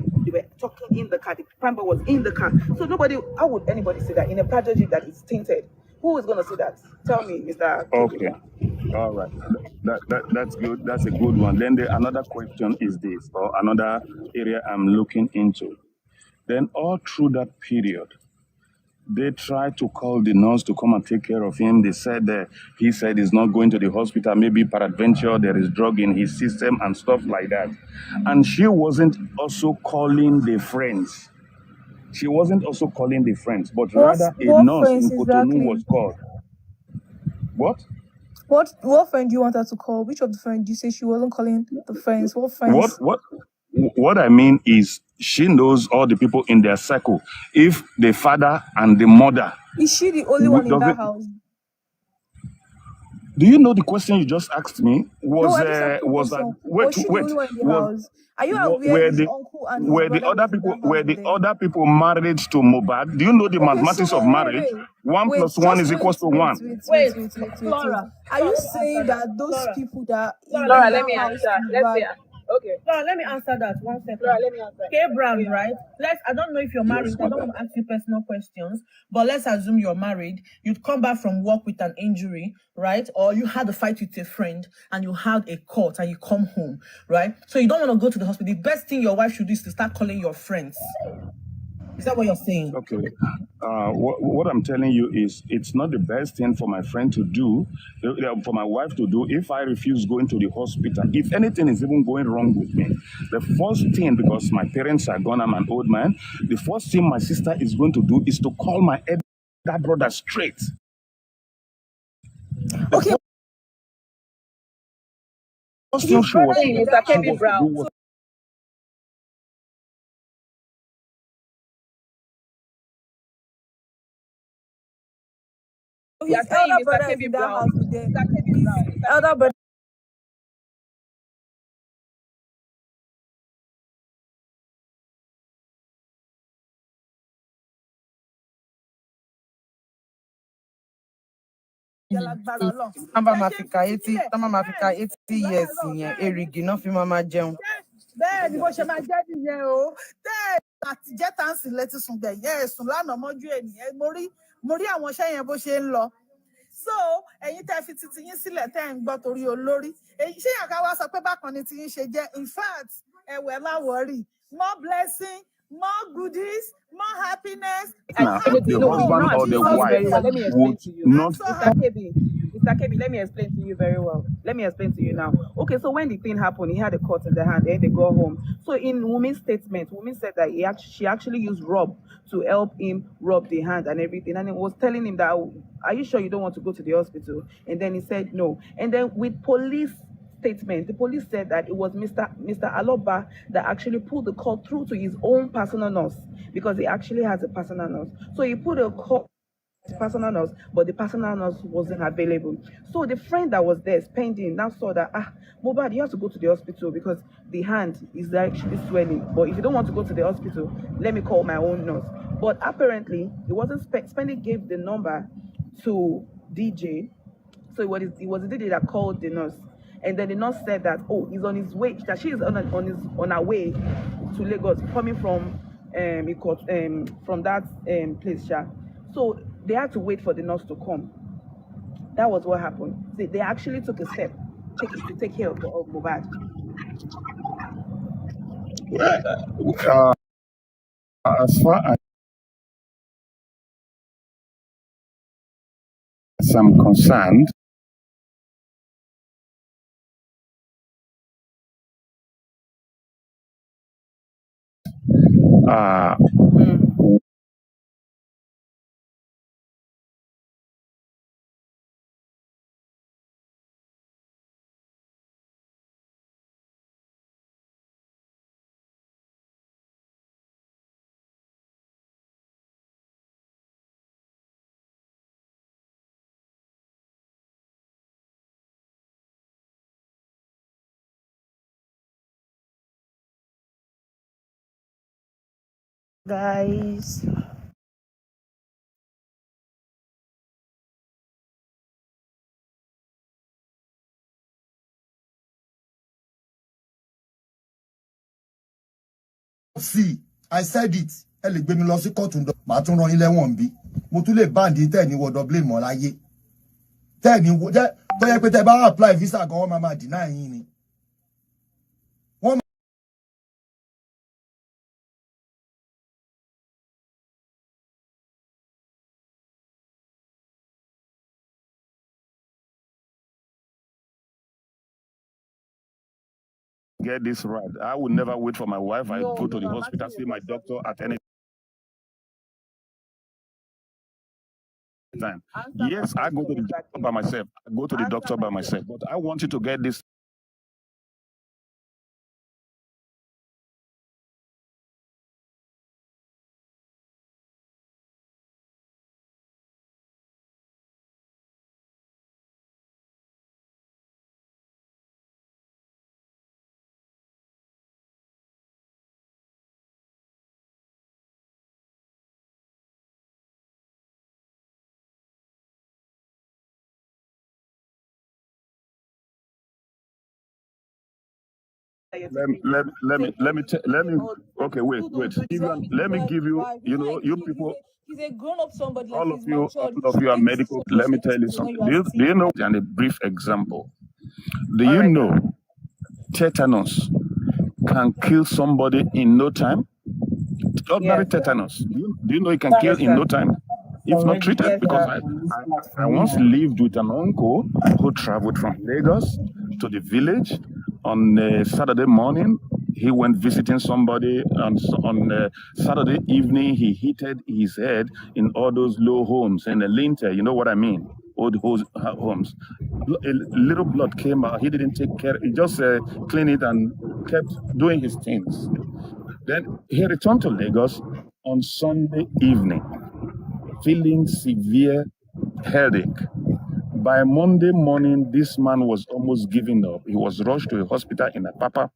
talking in the car. The Prime Boy was in the car. So how would anybody say that in a tragedy that is tainted? Who is going to say that? Tell me, Mr. Okay. Kevin. All right. That's good. That's a good one. Then another question is this, or another area I'm looking into. Then all through that period, they tried to call the nurse to come and take care of him. They said that he said he's not going to the hospital. Maybe peradventure there is drug in his system and stuff like that. And she wasn't also calling the friends. She wasn't also calling the friends, but rather a What nurse friends in Cotonou exactly? was called. What? What friend do you want her to call? Which of the friends? You say she wasn't calling the friends. What What? friends? What I mean is, she knows all the people in their circle. If the father and the mother Is she the only one in that doesn't, house? do you know the question you just asked me No, was I just asked you a was that question. wait Was she the wait only one in the was house? Are you aware his uncle and his brother was in that house were with the them? other people married to Mohbad? Do you know the Okay, so mathematics of marriage? One wait, plus one just is equals to one. wait. Are you saying that those Flora, people that let Flora, in me let that me answer. house answer. with Let's say, Mohbad? okay. Flora, let me answer that 1 Flora, second. let me answer. K Oh, brand, yeah. right? I don't know if you're Yes, married. I don't madam. want to ask you personal questions, but let's assume you're married. You'd come back from work with an injury, right? Or you had a fight with a friend and you had a court and you come home, right? So you don't want to go to the hospital. The best thing your wife should do is to start calling your friends. Is that what you're saying? Okay. What I'm telling you is, it's not the best thing for my friend to do, for my wife to do, if I refuse going to the hospital. If anything is even going wrong with me, the first thing, because my parents are gone, I'm an old man, the first thing my sister is going to do is to call my elder brother straight. The Okay, first thing his brother Hey, in Mr. that she Kevin was house. to do Brown. was You are His saying elder Mr. brother is KB in that Brown. house with them. Mr. KB His Brown. Mr. elder brother. Tọ́mà máa fi ka 80 years yẹn, èrìgì náà fi máa jẹun. Bẹ́ẹ̀ ni bó ṣe máa jẹ́ nìyẹn o. Tẹ́ àtijẹ́ tá à ń sìn létí sùn gbẹ̀yìn ẹ̀ sùn lánàá mọ́jú ènìyàn. Mo rí àwọn iṣẹ́ yẹn bó ṣe ń lọ. So ẹ̀yin tẹ́ fi titi yín sílẹ̀ tẹ́ ń gbọ́ torí olórí. Ṣé yàrá wa sọ pé bákan ni ti yín ṣe jẹ́? In fact, ẹ̀wẹ̀ má worry. More blessing, more goodies, more happiness. Now, the husband or the wife Let me explain would to you. not. Mr. KB, let me explain to you very well. Let me explain to you now. Okay, so when the thing happened, he had a cut in the hand, then they go home. So in Wumi's statement, Wumi said that she actually used rub to help him rub the hand and everything. And it was telling him that, are you sure you don't want to go to the hospital? And then he said no. And then with police statement, the police said that it was Mr. Aloba that actually pulled the call through to his own personal nurse, because he actually has a personal nurse. So he put a call to personal nurse, but the personal nurse wasn't available. So the friend that was there spending now saw that, Mohbad, you have to go to the hospital because the hand is actually swelling. But if you don't want to go to the hospital, let me call my own nurse. But apparently, it wasn't Spendy gave the number to DJ. So it was the DJ that called the nurse. And then the nurse said that, he's on his way, that she is on her way to Lagos, coming from that place. So they had to wait for the nurse to come. That was what happened. They actually took a step to take care of Mohbad. As far as I'm concerned, Guys. See, I said it. Ẹ lè gbé mi lọ sí kóòtù ǹdọ́. Màá tún rán yín lẹ́wọ̀n bí. Mo tún lè báǹdì tẹ́ ní wọ́dọ̀ blame mọ́ láyé. Tẹ́ ní wo jẹ́ tó yẹ pé tẹ́ bá apply visa gan wọ́n máa deny yín ni. Wọ́n get this right. I would never wait for my wife. I go to the hospital, see my doctor at any time. Yes, I go to the doctor by myself. I go to the doctor by myself. But I want you to get this. Let me okay, wait. Let me give you, you people, He's a grown-up somebody. all Like of he's you matured. are medical. Let me tell you something. Do you know, and a brief example. Do you know tetanus can kill somebody in no time? Ordinary tetanus. Do you know it can kill in no time if not treated? Because I once lived with an uncle who traveled from Lagos to the village on a Saturday morning. He went visiting somebody, and on Saturday evening, he hit his head in all those low homes in the lintel. You know what I mean? Old homes. A little blood came out. He didn't take care. He just cleaned it and kept doing his things. Then he returned to Lagos on Sunday evening, feeling severe headache. By Monday morning, this man was almost giving up. He was rushed to a hospital in Apapa.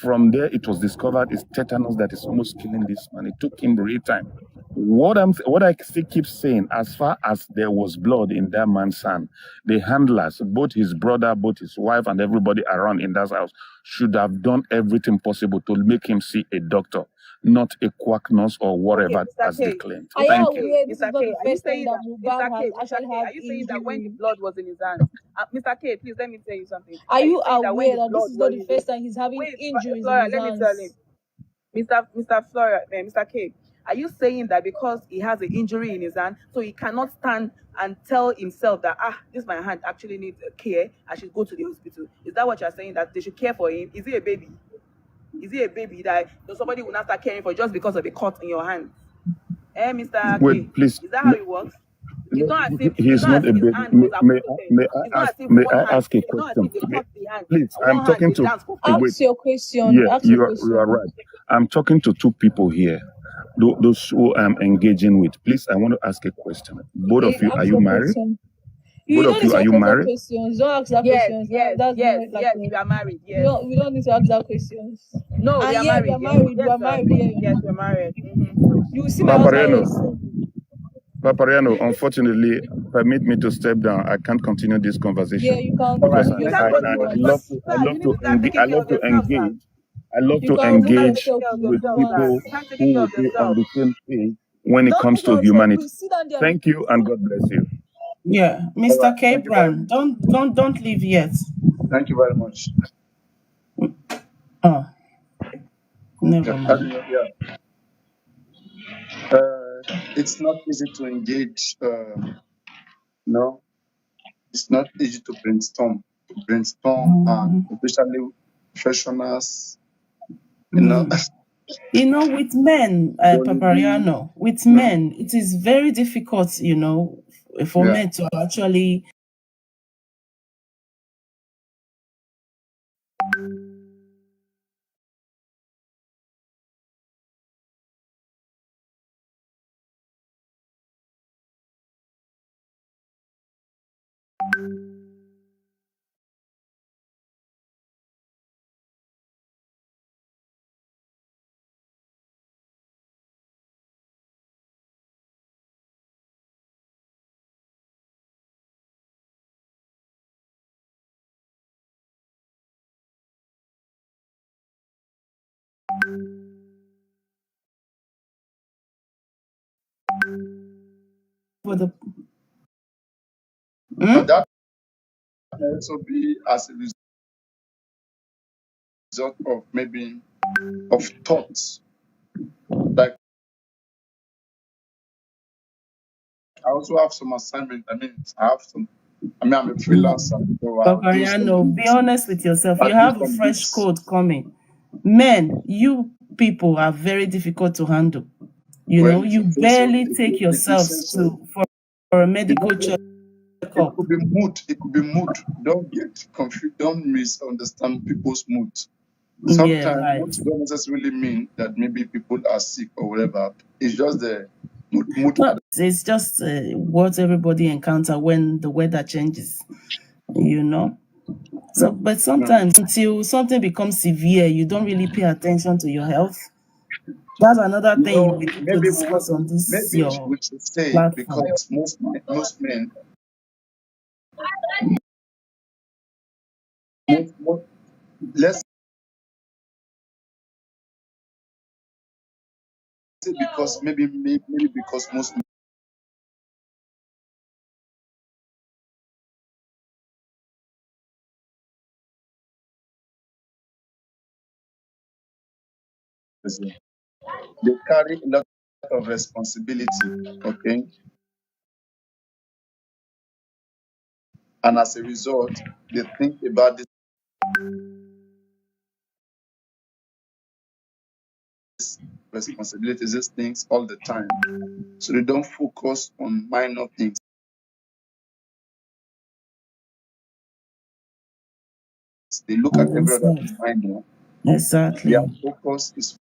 From there, it was discovered it's tetanus that is almost killing this man. It took him real time. What I still keep saying, as far as there was blood in that man's hand, the handlers, both his brother, both his wife, and everybody around in that house should have done everything possible to make him see a doctor, not a quack nurse or whatever as they claimed. Are you Thank you. aware this is Mr. not K, the are you first time saying that that Mohbad has actually had Are you saying that when the injury? blood was in his hand, Mr. K, please let me tell you something. Are you saying that when aware the that this blood is not was the in first time he's having wait, injuries in Flora, his let me tell him, hands? Mr. K, are you saying that because he has an injury in his hand, so he cannot stand and tell himself that this my hand actually needs care, I should go to the hospital? Is that what you're saying? That they should care for him? Is he a baby? Is he a baby that somebody will not start caring for just because of a cut in your hand? Mr. K, Wait, please. is that how it works? It's not as if He's not a his baby. hand was amputated. May It's I not ask? as if May one I hand. ask a It's not as question? if they cut the hand. Please, I'm One hand talking they to. dance for free. Wait. Ask your question. Yeah, Ask your you are question. right. I'm talking to two people here. Those who I'm engaging with. Please, I want to ask a question. Both of you, are Ask you your married? question. Both You don't of need you, to are ask you us that married? questions. Don't ask that Yes, questions. yes, That's yes, not like yes. We are married. we Yes. don't need to ask that questions. No, we And are yeah, we married. are Yes, married. We yes, are sir. married here. Yes, we're married. You will see my husband here soon. Papariano, unfortunately, permit me to step down. I can't continue this Yeah, conversation you can because continue You this can't all continue you it want. because sir, you need to start taking care of yourself, sir. I love You to can You can't remove take engage yourself care of if with you yourself, want. sir. people You can't take who care will of be on yourself. the same page when it Don't comes put to on yourself. humanity. Please sit down there. Thank you and God bless you. Yeah, Mr. Capron, don't leave yet. Thank you very much. Oh, never mind. It's not easy to engage. No, it's not easy to brainstorm, and especially professionals. You know, You know, with men, Papariano, with men, it is very difficult, for yeah. men to actually for the And that may also be as a result of maybe of thoughts. Like I also have some assignment. I'm a freelancer, so I'll do some Papariano, be things. honest with yourself. I'll You do have a some fresh bits. code coming. Men, you people are very difficult to handle. Well, if You you say so, barely take if you yourself say so, for a you medical know, it checkup. could be mood. It could be mood. Don't get confused. Don't misunderstand people's mood. Yeah, Sometimes right. mood don't necessarily mean that maybe people are sick or whatever. It's just the mood. No, it's just what everybody encounter when the weather changes, you know. So, but sometimes until something becomes severe, you don't really pay attention to your health. That's another You thing know, we need to maybe discuss on this maybe your we should say platform. because most men most, let's say because maybe because most men they carry a lot of responsibility, okay, and as a result, they think about this responsibilities, these things all the time, so they don't focus on minor things. They look at every other Understand? thing minor. Their Exactly. focus is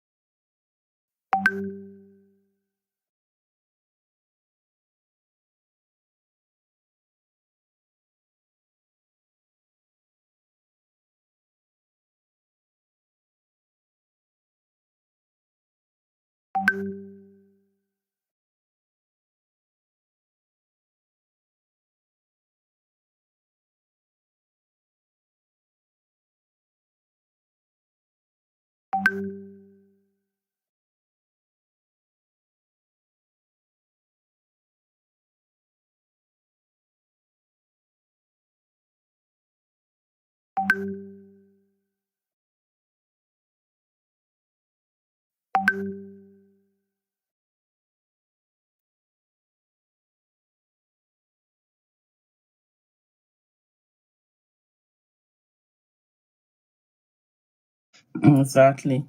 Exactly.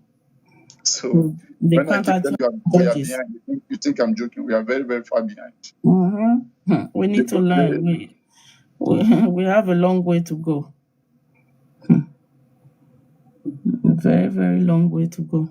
So They when I can't keep actually telling you we are judges. behind, you think I'm joking. We are very, very far behind. We need to learn. We have a long way to go. A very, very long way to go.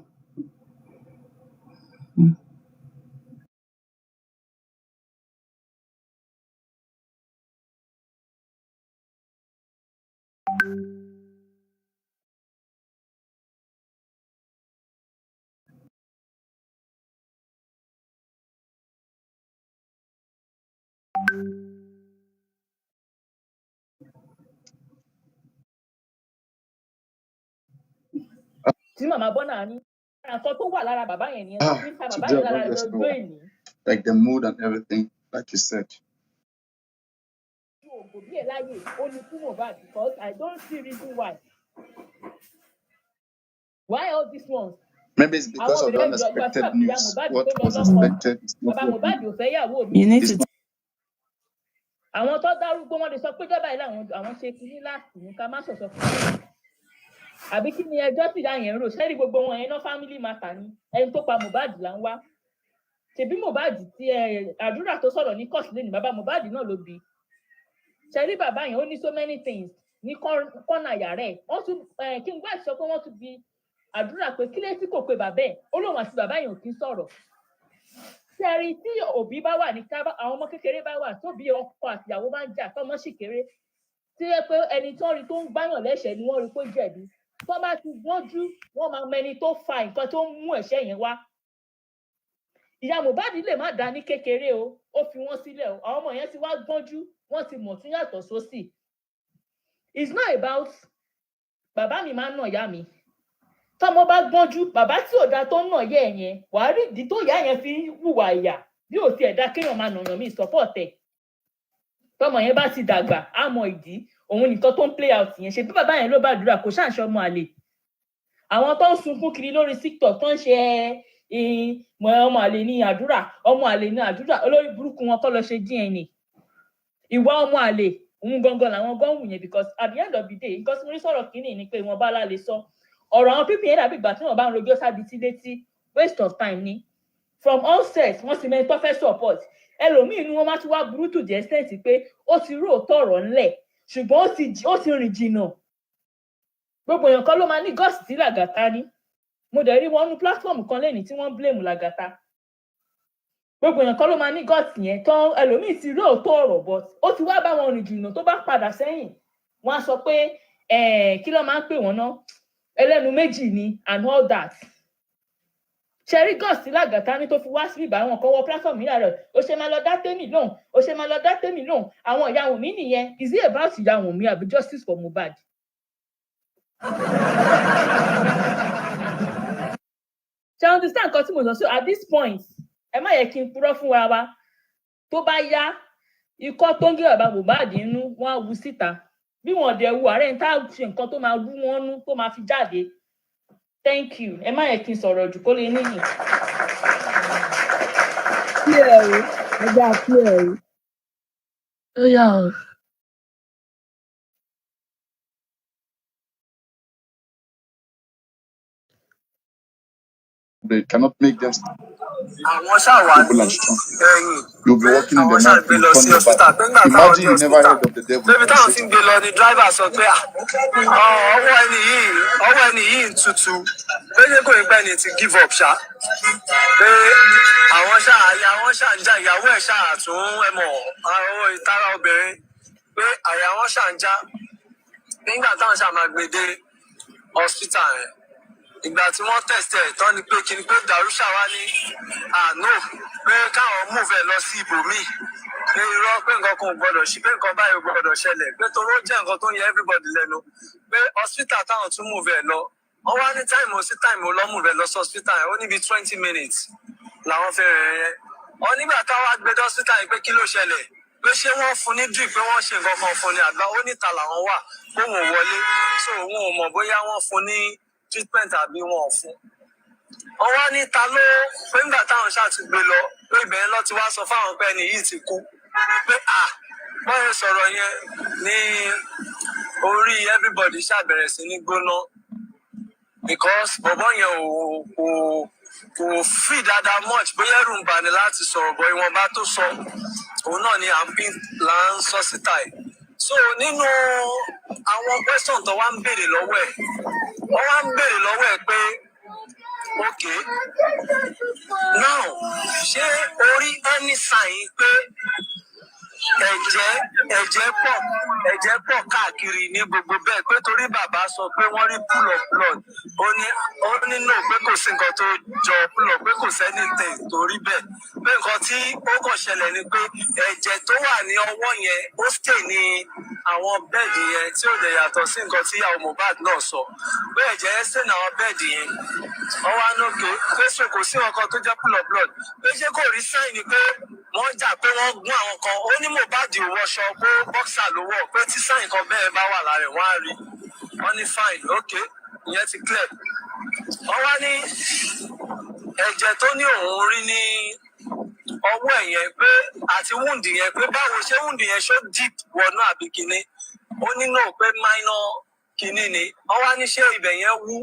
tí màmá bọ́nà ní nǹkan tó wà lára bàbá yẹn nìyẹn tó fi ń ta bàbá Today yẹn I lára don't just lọ́jọ́ know, èní. like the mood and everything, like you said. Ògò bí ẹ̀ láyè ó ní fún Mohbad because I don't see reason why. Why all these ones? Maybe it's because Àwọn of the obìnrin mẹ́jọ gba unexpected fún ìyá news. Mohbad What tó lọ was lọ́kọ. expected is not Bàbá what Mohbad ò fẹ́ yàwó mi. You need to. Àwọn tó dárúgbó wọn lè sọ pé jọba ilé àwọn ṣe kínní láti ní ká má sọ̀sọ̀ fún mi. Àbí kí ni ẹjọ́ tí ìyá yẹn ń rò? Ṣé rí gbogbo wọn yẹn ná family matter ni? Ẹni tó pa Mohbad là ń wá. Ṣèbí Mohbad tí àdúrà tó sọ̀rọ̀ ní court lẹ́nu bàbá Mohbad náà ló bí. Ṣé rí bàbá yẹn ó ní so many things ní kọ́nà yàrá ẹ̀. Wọ́n tún kí n gbà sọ pé wọ́n tún bí àdúrà pé kílé tí kò pe bàbá ẹ̀ ó lóun àti bàbá yẹn ò kí ń sọ̀rọ̀. Ṣé rí tí òbí bá wà ní àwọn ọmọ kékeré bá wà tó bí ọkọ àtìyàwó bá ń jà tọmọ sì kéré tí yẹ pé ẹni tó rí tó ń gbáyàn lẹ́sẹ̀ ni wọ́n rí pé jẹ̀bi tó bá ti gbọ́njú wọ́n máa mẹni tó fa nǹkan tó ń mú ẹ̀ṣẹ̀ yẹn wá. Ìyá Mohbad lè má dá ní kékeré o ó fi wọ́n sílẹ̀ o àwọn ọmọ yẹn ti wá gbọ́njú wọ́n ti mọ̀ tún yàtọ̀ sósì. It's not about bàbá mi máa ń nà ìyá mi tọmọ bá gbọ́njú bàbá tí ò da tó ń nà yẹ yẹn wàá rí ìdí tó yá yẹn fi ń hùwà ìyà bí ò tiẹ̀ dá kéèyàn máa nàyàn mí support ẹ̀ tọmọ yẹn bá ti dàgbà á mọ ìdí òun nìkan tó ń play out yẹn ṣe bí bàbá yẹn ló bá dúrà kò ṣàǹṣọ ọmọ àlè àwọn tó ń sunkún kiri lórí TikTok tó ń ṣe ọmọ àlè ní àdúrà olórí burúkú wọn kọ́ lọ ṣe DNA ìwà ọmọ àlè òun gangan làwọn gan wù yẹn because at the end of the day nǹkan tí mo rí sọ̀rọ̀ kínní ni pé wọn bá lálẹ́ sọ ọ̀rọ̀ àwọn pípín yẹn dàbí ìgbà tí wọn bá ń rojọ́ sábi tí létí waste of time ni from all sets wọ́n sì mẹ́ni tó fẹ́ support ẹlòmíín ni wọ́n má tún wá burú to the extent pé ó ti róòótọ́ ọ̀rọ̀ ńlẹ̀ ṣùgbọ́n ó ti rìn jìnnà gbogbo èèyàn kan ló máa ní gọ́ọ̀sì tí Làgàtà ní mo dẹ̀ rí wọn nú platform kan lẹ́ni tí wọ́n blame Làgàtà gbogbo èèyàn kan ló máa ní gọ́ọ̀sì yẹn tán ẹlòmíín ti róòótọ́ ọ̀rọ̀ but ó ti wá bá wọn rìn jìnnà tó bá padà sẹ́yìn wọ́n á sọ pé kí ló máa ń pè wọ́n ná ẹlẹ́nu méjì ni and all that ṣẹ̀rí gọ́ọ̀sì Làgàtà ní tó fi wá sí ìbá wọn kọ́wọ́ platform yìí rẹ̀ ó ṣe máa lọ dá tèmi lóhùn ó ṣe máa lọ dá tèmi lóhùn àwọn ìyá Wùnmí nìyẹn is it about ìyá Wùnmí àbí justice for Mohbad. ṣe understand nǹkan tí mo sọ so at this point ẹ má yẹ kí n purọ́ fún wa tó bá yá ikọ́ tó ń gé bàbá Mohbad nínú wọn á wu síta bí wọn dẹ̀ wu ààrẹ ń tá ṣe nǹkan tó máa rú wọn nú tó máa fi jáde. Thank you. Ẹ má yẹ kí n sọ̀rọ̀ jù kó lè níyì. Clear o, ẹja clear o. Ó yà o. They cannot make them àwọn ṣàwà ní stable and strong. ẹ̀yìn You'll be walking in the àwọn night, ṣàgbé you lọ turn sí your hospital back. pé nígbà táwọn Imagine dé you never hospital heard of the devil. débi and táwọn ti ń Satan. gbé lọ ni driver sọ pé ọwọ́ ẹni yìí ń tutù péye kò ní pẹ́ ni ti give up ṣá pé àwọn àyà wọn ń já ìyàwó ẹ̀ tún ẹ̀mọ̀ àwọn ìtara obìnrin pé àyà wọn ń já nígbà táwọn máa gbé dé hospital yẹn ìgbà tí wọ́n tẹ̀sẹ̀ tán ni pé kí ni pé Darusha wá ní àná pé káwọn move ẹ̀ lọ sí ibòmíì pé irọ́ pé nǹkan kan ò gbọdọ̀ ṣí pé nǹkan báyìí ò gbọdọ̀ ṣẹlẹ̀ pé toró jẹ́ nǹkan tó ń yẹ everybody lẹ́nu pé hospital táwọn tún move ẹ̀ lọ wọ́n wá ní táìmù sí táìmù lọ́ move ẹ̀ lọ sí hospital yẹn ó níbi 20 minutes làwọn fi rìn yẹn wọ́n nígbà táwọn agbẹ́dọ́ hospital yẹn pé kí ló ṣẹlẹ̀ pé ṣé wọ́n fún ní drip pé wọ́n ṣe nǹkan kan fún ni àgbà ó níta làwọn wà kóhùn wọlé so òun ò mọ̀ bóyá wọ́n fún ní treatment àbí wọn ò fún. wọ́n wá ní ta ló pé nígbà táwọn ṣáà ti gbé lọ pé ibẹ̀ yẹn lọ ti wá sọ fáwọn pé ẹni yìí ti kú pé wọ́n yẹn sọ̀rọ̀ yẹn ní orí everybody ṣàbẹ̀rẹ̀ sí ní gbóná because bọ̀bọ̀ yẹn kò free dáadáa much bóyá ẹ̀rù ń bani láti sọ̀rọ̀ bọ́ ìwọ̀nba tó sọ òun náà ni à ń pín là ń sọ síta ẹ̀. so nínú àwọn question tó wá ń béèrè lọ́wọ́ ẹ̀ wọ́n wá ń béèrè lọ́wọ́ ẹ̀ pé ok now ṣé orí any sign pé ẹ̀jẹ̀ pọ̀ káàkiri ní gbogbo bẹ́ẹ̀ pé torí bàbá sọ pé wọ́n rí pool of blood ó ní no pé kò sí nǹkan tó jọ pool of pé kò sẹ́ni tẹ̀ torí bẹ́ẹ̀ pé nǹkan tí ó kàn ṣẹlẹ̀ ni pé ẹ̀jẹ̀ tó wà ní ọwọ́ yẹn ó stay ní àwọn bẹ́ẹ̀dì yẹn tí ò lè yàtọ̀ sí nǹkan tí àwọn Mohbad náà sọ pé ẹ̀jẹ̀ yẹn stay ní àwọn bẹ́ẹ̀dì yẹn wọ́n wá nókè pé so kò sí nǹkan tó jẹ́ pool of blood pé ṣé kò rí sign ni pé wọ́n jà pé wọ́n gún àwọn kan ó ní Mohbad ò wọṣọ pé bọ́ksà ló wọ̀ pé tí sáyìn kan bẹ́ẹ̀ bá wà lára ẹ̀ wọ́n á rí wọ́n ní fine ok ìyẹn ti clear. wọ́n wá ní ẹ̀jẹ̀ tó ní òun rí ní ọwọ́ ẹ̀ yẹn pé àti wúndì yẹn pé báwo ṣé wúndì yẹn ṣó deep wọnú àbí kinní ó ní no pé minor kinní ni wọ́n wá ní ṣé ibẹ̀ yẹn wú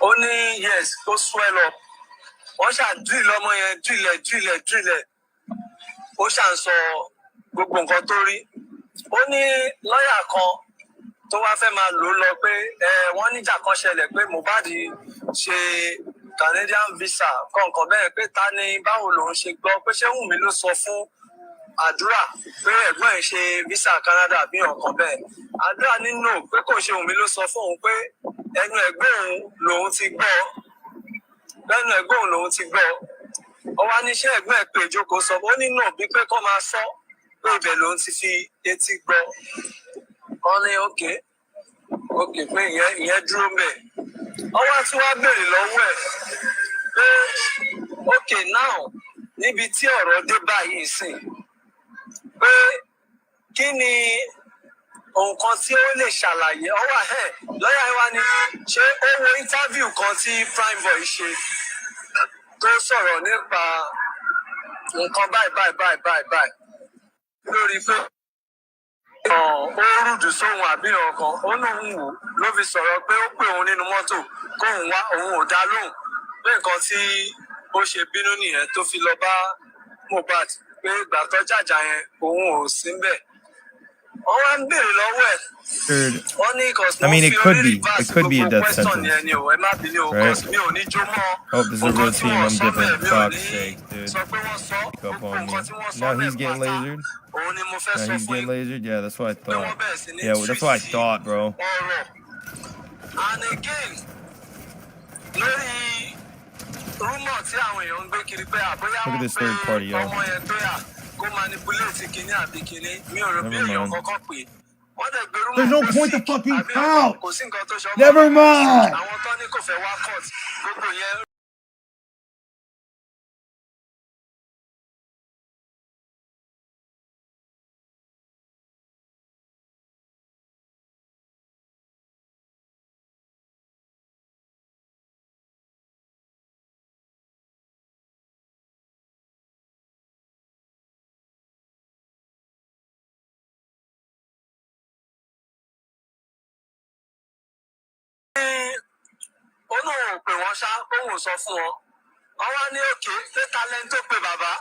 ó ní yes tó swell up wọ́n ṣáà drill ọmọ yẹn drillẹ̀ ó ṣáà ń sọ gbogbo nǹkan tó rí ó ní lọ́ọ̀yà kan tó wá fẹ́ máa lò ó lọ pé wọ́n níjà kan ṣẹlẹ̀ pé Mohbad ṣe Canadian visa kọ̀ọ̀kan bẹ́ẹ̀ pé ta ni báwo lòun ṣe gbọ́ pé ṣé Wùnmí ló sọ fún Àdúrà pé ẹ̀gbọ́n ẹ̀ ṣe visa Canada bí ọ̀kan bẹ́ẹ̀ Àdúrà nínú pé kò ṣe Wùnmí ló sọ fún òun pé ẹnu ẹ̀gbọ́n òun ti gbọ́ lẹ́nu ẹ̀gbọ́n òun lòun ti gbọ́ ọ wá níṣẹ́ ẹ̀gbọ́n ẹ̀ pé ìjókòó sọ ó nínú bí pé kó máa sọ pé ibẹ̀ lòun ti fi etí gbọ́ wọ́n ní òkè pé ìyẹn dúró mbẹ̀ ọ wá tí wàá béèrè lọ́wọ́ ẹ̀ pé òkè now níbi tí ọ̀rọ̀ dé báyìí sìn pé kí ni nǹkan tí ó lè ṣàlàyé ọwọ́ ẹ̀ lọ́yà wa ni ṣé ó wo interview kan tí Primeboy ṣe tó sọ̀rọ̀ nípa nǹkan báyìí lórí pé ó rúdù sóhun àbí ọkàn ó lóun wò ló fi sọ̀rọ̀ pé ó pè òun nínú mọ́tò kóun wá òun ò dá lóhùn pé nǹkan tí ó ṣe bínú nìyẹn tó fi lọ bá Mohbad pé ìgbà tó jàjà yẹn òun ò sí ń bẹ̀. wọ́n wá ń béèrè lọ́wọ́ ẹ̀ wọ́n ní I mean, it could be a death sentence, ẹ má bínú o right? mi ò ní jó mọ́ Hope this is a real nǹkan tí team. wọ́n I'm sọ dipping. bẹ́ẹ̀ mi ò Fuck's ní sake, dude. sọ pé wọ́n sọ Pick up gbogbo on me. nǹkan tí wọ́n sọ Now bẹ́ẹ̀ he's getting pátá lasered. òun ni mo fẹ́ Now sọ he's fún getting yín lasered. Yeah, that's what I pé wọ́n thought. bẹ̀rẹ̀ sí ní Yeah, that's what I thought, bro. ọ̀rọ̀ and again lórí rúmọ̀ tí àwọn èèyàn ń gbé kiri pé àbóyá Look at wọ́n this pé third party, yo. ọmọ yẹn pé kó manipulate kinní àbí kinní mi ò rò bí Never èèyàn mind. kọ́kọ́ pé wọ́n dẹ̀ gbé rúmọ̀ There's no kó point to sick fucking àbí ọkàn count. kò sí nǹkan tó ṣe ọmọ Never yẹn sick mind. àwọn tó ní kò fẹ́ wá court gbogbo yẹn. ó lóun ò pè wọ́n ṣá òun ò sọ fún wọn wọ́n wá ní òkè pé talent tó pe bàbá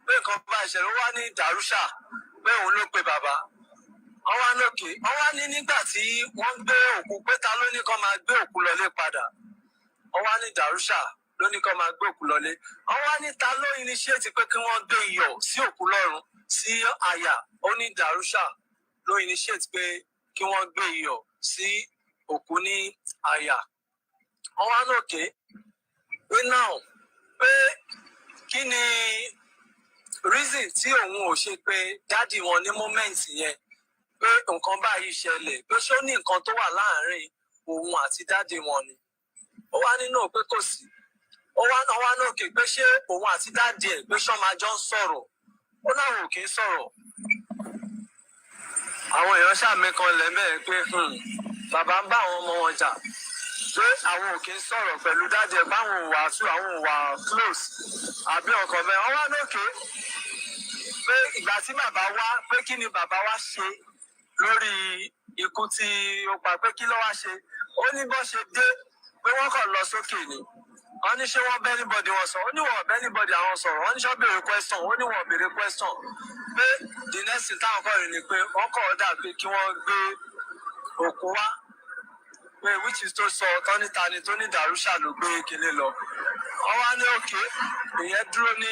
pé nǹkan bá ìṣẹ̀lẹ̀ ó wá ní Darusha pé òun ló pe bàbá wọ́n wá ní òkè wọ́n wá ní nígbà tí wọ́n gbé òkú pé ta ló ní kó máa gbé òkú lọlé padà wọ́n wá ní Darusha ló ní kó máa gbé òkú lọlé wọ́n wá ní ta ló initiate pé kí wọ́n gbé iyọ̀ sí òkú lọ́rùn sí àyà ó ní Darusha ló initiate pé kí wọ́n gbé iyọ̀ sí òkú ní àyà wọ́n wá lókè pé now pé kí ni reason tí òun ò ṣe pé dádì wọn ní moment yẹn pé nǹkan báyìí ṣẹlẹ̀ pé ṣó ní nǹkan tó wà láàárín òun àti dádì wọn ni ó wá nínú pé kò sí ó wá náà kè pé ṣé òun àti dádì ẹ̀ pé ṣọ́ máa jọ ń sọ̀rọ̀ ó láwọn ò kí ń sọ̀rọ̀ àwọn èèyàn ṣàmì kan lẹ́mẹ̀ẹ́ pé bàbá ń bá àwọn ọmọ wọn jà pé àwọn ò kí ń sọ̀rọ̀ pẹ̀lú dádì ẹ̀ báwọn ò wà tú àwọn ò wà close àbí ọkàn bẹ́ẹ̀ wọ́n wá lókè pé ìgbà tí bàbá wá pé kí ni bàbá wá ṣe lórí ikú tí ó pa pé kí ló wá ṣe ó ní bó ṣe dé pé wọ́n kàn lọ sókè ni wọ́n ní ṣé wọ́n bẹ́ anybody wọn sọ ó ní wọ́n bẹ́ anybody àwọn sọ̀rọ̀ wọ́n ní ṣọ́ béèrè question ó ní wọ́n béèrè question pé the next thing táwọn kọ́ rìn ni pé wọ́n kọ́ ọ̀dà pé kí wọ́n gbé òkú wá pé which is tó sọ tọ́nítàní tó ní dàrúṣà ló gbé kinní lọ wọ́n wá ní òkè ìyẹn dúró ní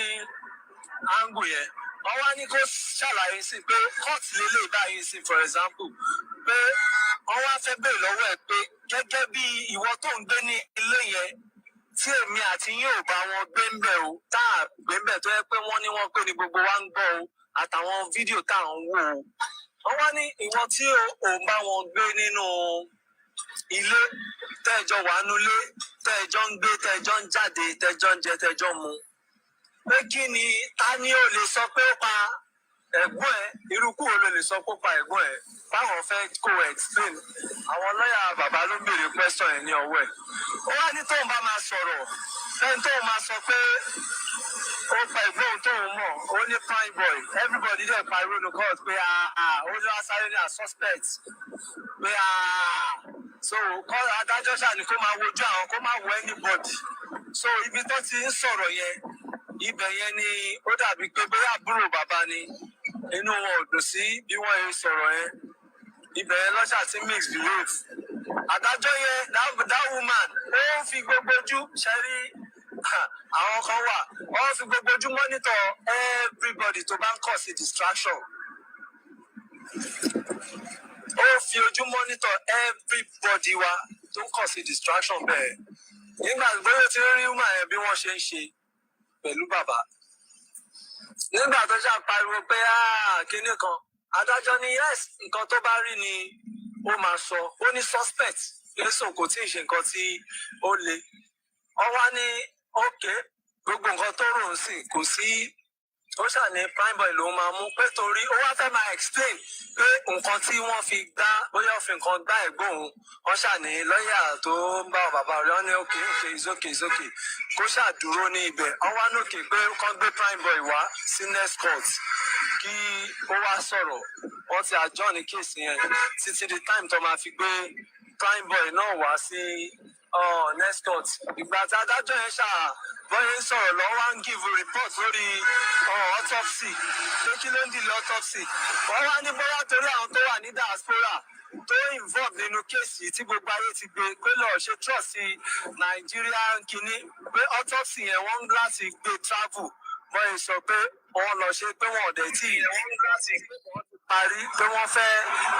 áńgù yẹn wọ́n wá ní kó ṣàlàyé sí pé court lélẹ̀ báyìí sí for example pé wọ́n wá fẹ́ béèrè lọ́wọ́ ẹ̀ pé gẹ́gẹ́ bí ìwọ tó ń gbé ní ilé yẹn tí èmi àti yín ò bá wọn gbé ń bẹ̀ o tá à gbé ń bẹ̀ tó yẹ pé wọ́n ní wọ́n pé ní gbogbo wa ń gbọ́ o àtàwọn fídíò tá à ń wò o wọ́n wá ní ìwọ tí ò ń bá wọn gbé nínú ilé tẹ́ẹ̀jọ́ wà nulé tẹ́ẹ̀jọ́ ń gbé tẹ́ẹ̀jọ́ ń jáde tẹ́ẹ̀jọ́ ń jẹ tẹ́ẹ̀jọ́ mu pé kí ni ta ni ó lè sọ pé ó pa ẹ̀gbọ́n ẹ̀ irúkú wo ló lè sọ pé ó pa ẹ̀gbọ́n ẹ̀ báwọn fẹ́ kó explain àwọn lọ́ọ̀yà bàbá ló béèrè question ẹ̀ ní ọwọ́ ẹ̀ ó wá ní tóun bá máa sọ̀rọ̀ ẹni tóun máa sọ pé ó pa ẹ̀gbọ́n tóun mọ̀ ó ní prime boy everybody dẹ̀ pariwo ní court pé ó ní wá sáré ní suspect pé so kọ́ adájọ́ ṣàní kó máa wojú àwọn kó máa wo anybody so ibi tó ti ń sọ̀rọ̀ yẹn ibẹ̀ yẹn ni ó dàbí pé bóyá àbúrò bàbá ni inú wọn ò dùn sí bí wọ́n yẹn sọ̀rọ̀ yẹn ibẹ̀ yẹn lọ́ṣà tí mix behave adájọ́ yẹn that woman ó ń fi gbogbo ojú ṣẹ́rí àwọn kan wà wọ́n fi gbogbo ojú monitor everybody tó bá ń kọ̀ sí distraction ó fi ojú monitor everybody wa tó ń kọ̀ sí distraction bẹ́ẹ̀ nígbà gbogbo tí ń rí woman yẹn bí wọ́n ṣe ń ṣe pẹ̀lú bàbá nígbà tó ṣáà pariwo pé kinní kan adájọ́ ní yes nǹkan tó bá rí ni ó máa sọ ó ní suspect yéṣù kò tí ì ṣe nǹkan tí ó le ọ wá ní okay gbogbo nǹkan tó rò ń sìn kò sí ó ṣàní prime boy ló máa mú pé torí ó wá fẹ́ máa explain pé nǹkan tí wọ́n fi gbá bóyá òfin nǹkan gbá ẹ̀gbọ́n òun wọ́n ṣàní lọ́ọ̀yà tó ń bá bàbá rẹ̀ wọ́n ní okay it's okay kó ṣàdúró ní ibẹ̀ wọ́n wá nókè pé kán gbé prime boy wá sí next court kí ó wá sọ̀rọ̀ wọ́n ti adjourn ní kéèsì yẹn títí di time tó máa fi gbé prime boy náà wá sí next court ìgbà tí adájọ́ yẹn bọ́yẹ̀ ń sọ̀rọ̀ lọ́wọ́ wá ń give report lórí autopsy pé kí ló ń dìlẹ̀ autopsy wọ́n wá ní bóyá torí àwọn tó wà ní diaspora tó involve nínú kéèsì tí gbogbo ayé ti gbé pé lọ́ọ́ ṣe trust Nigerian kínní pé autopsy yẹn wọ́n ń láti gbé travel bọ́yẹ̀ sọ pé wọ́n lọ ṣe pé wọ́n ọ̀dẹ̀ tí parí pé wọ́n fẹ́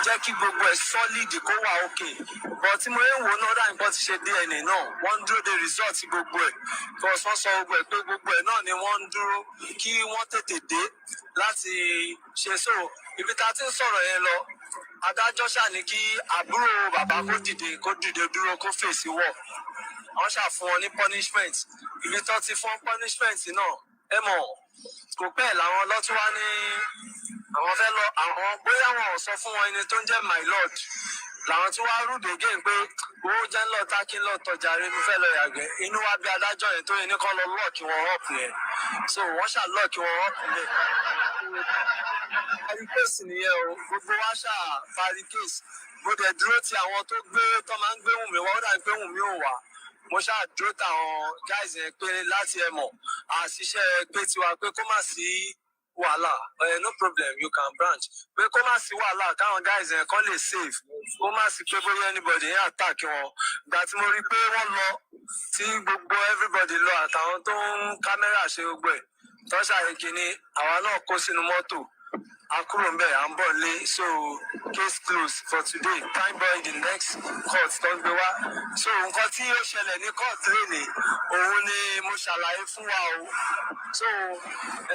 jẹ́ kí gbogbo ẹ̀ solid kó wà òkè but tí mo ń wò náà dá nǹkan ti ṣe DNA náà wọ́n ń dúró de result gbogbo ẹ̀ because wọ́n sọ gbogbo ẹ̀ pé gbogbo ẹ̀ náà ni wọ́n ń dúró kí wọ́n tètè dé láti ṣe so ibi tá a ti ń sọ̀rọ̀ yẹn lọ adájọ́ ṣàní kí àbúrò bàbá kó dìde dúró kó fèsì wọ̀ wọ́n ṣàfún wọn ní punishment ibi tó ti fún punishment náà ẹ mọ̀ kò pẹ́ làwọn lọ́tún wá ní àwọn fẹ́ lọ àwọn bóyá wọn ò sọ fún wọn ẹni tó ń jẹ́ my lord làwọn tí wàá rúdò gé pé owó jẹ́ ńlọ tákì ńlọ tọjà rẹ mi fẹ́ lọ yàgbẹ́ inú wa bí adájọ́ yẹn tó yẹ ní kọ́ lọ lọ́ọ̀kì wọn ọ̀pù yẹn so wọ́n ṣà lọ́ọ̀kì wọn ọ̀pù yẹn parí kéèsì nìyẹn o gbogbo wa ṣà parí kéèsì mo dẹ̀ dúró ti àwọn tó máa ń gbé Wùnmí wọ́n dà gbé Wùnmí ò wá mo ṣáà dúró táwọn guys yẹn pé láti ẹ mọ̀ àṣìṣe pé tiwa pé kó má sí wàhálà no problem you can branch pé kó má sí wàhálà káwọn guys yẹn kàn lè save kó má sí pé bóyá anybody yẹn attack wọn ìgbà tí mo rí pé wọ́n lọ tí gbogbo everybody lọ àtàwọn tó ń kámẹ́rà ṣe gbogbo ẹ̀ tó ṣàyè kínní àwa náà kó sínú mọ́tò Akurumbe and Bonle, so case closed for today. Prime boy in the next court don't be wa. So nǹkan tí ó ṣẹlẹ̀ ní court lónìí, òun ni mo ṣàlàyé fún wa o. So